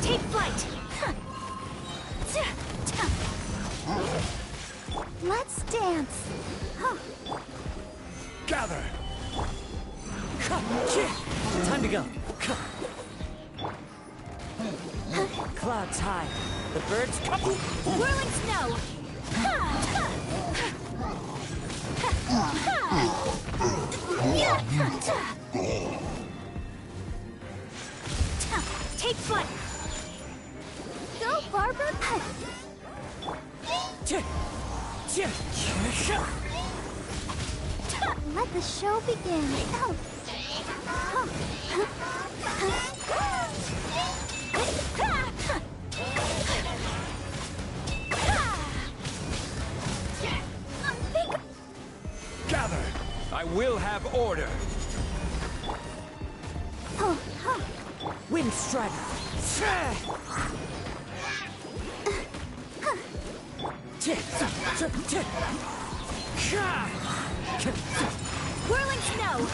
Speaker 4: Take flight!
Speaker 17: Let's dance.
Speaker 7: Gather!
Speaker 10: Time to go. Clouds high. The birds come.
Speaker 4: Whirling snow! Take flight!
Speaker 17: Go, Barbara! Let the show begin.
Speaker 7: Gather! I will have order!
Speaker 10: Wind strider.
Speaker 4: Whirling snow!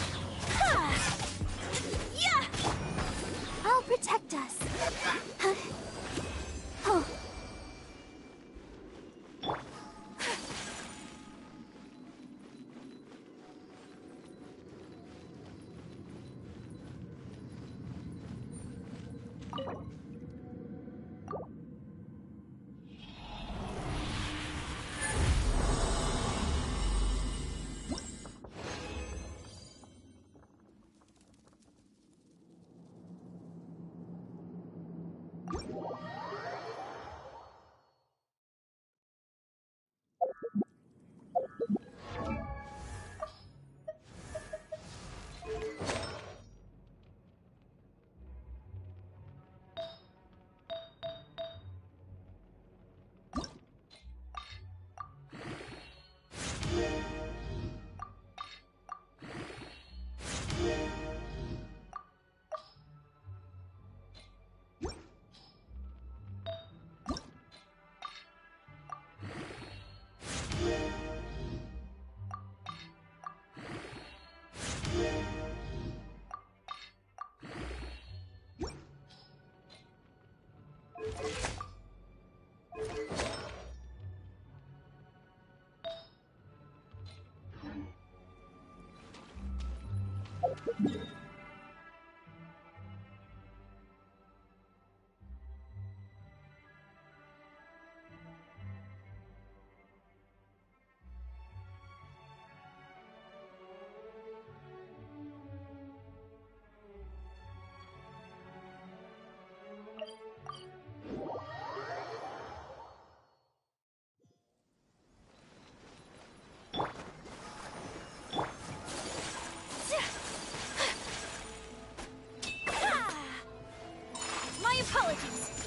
Speaker 17: I'll protect us.
Speaker 4: My apologies.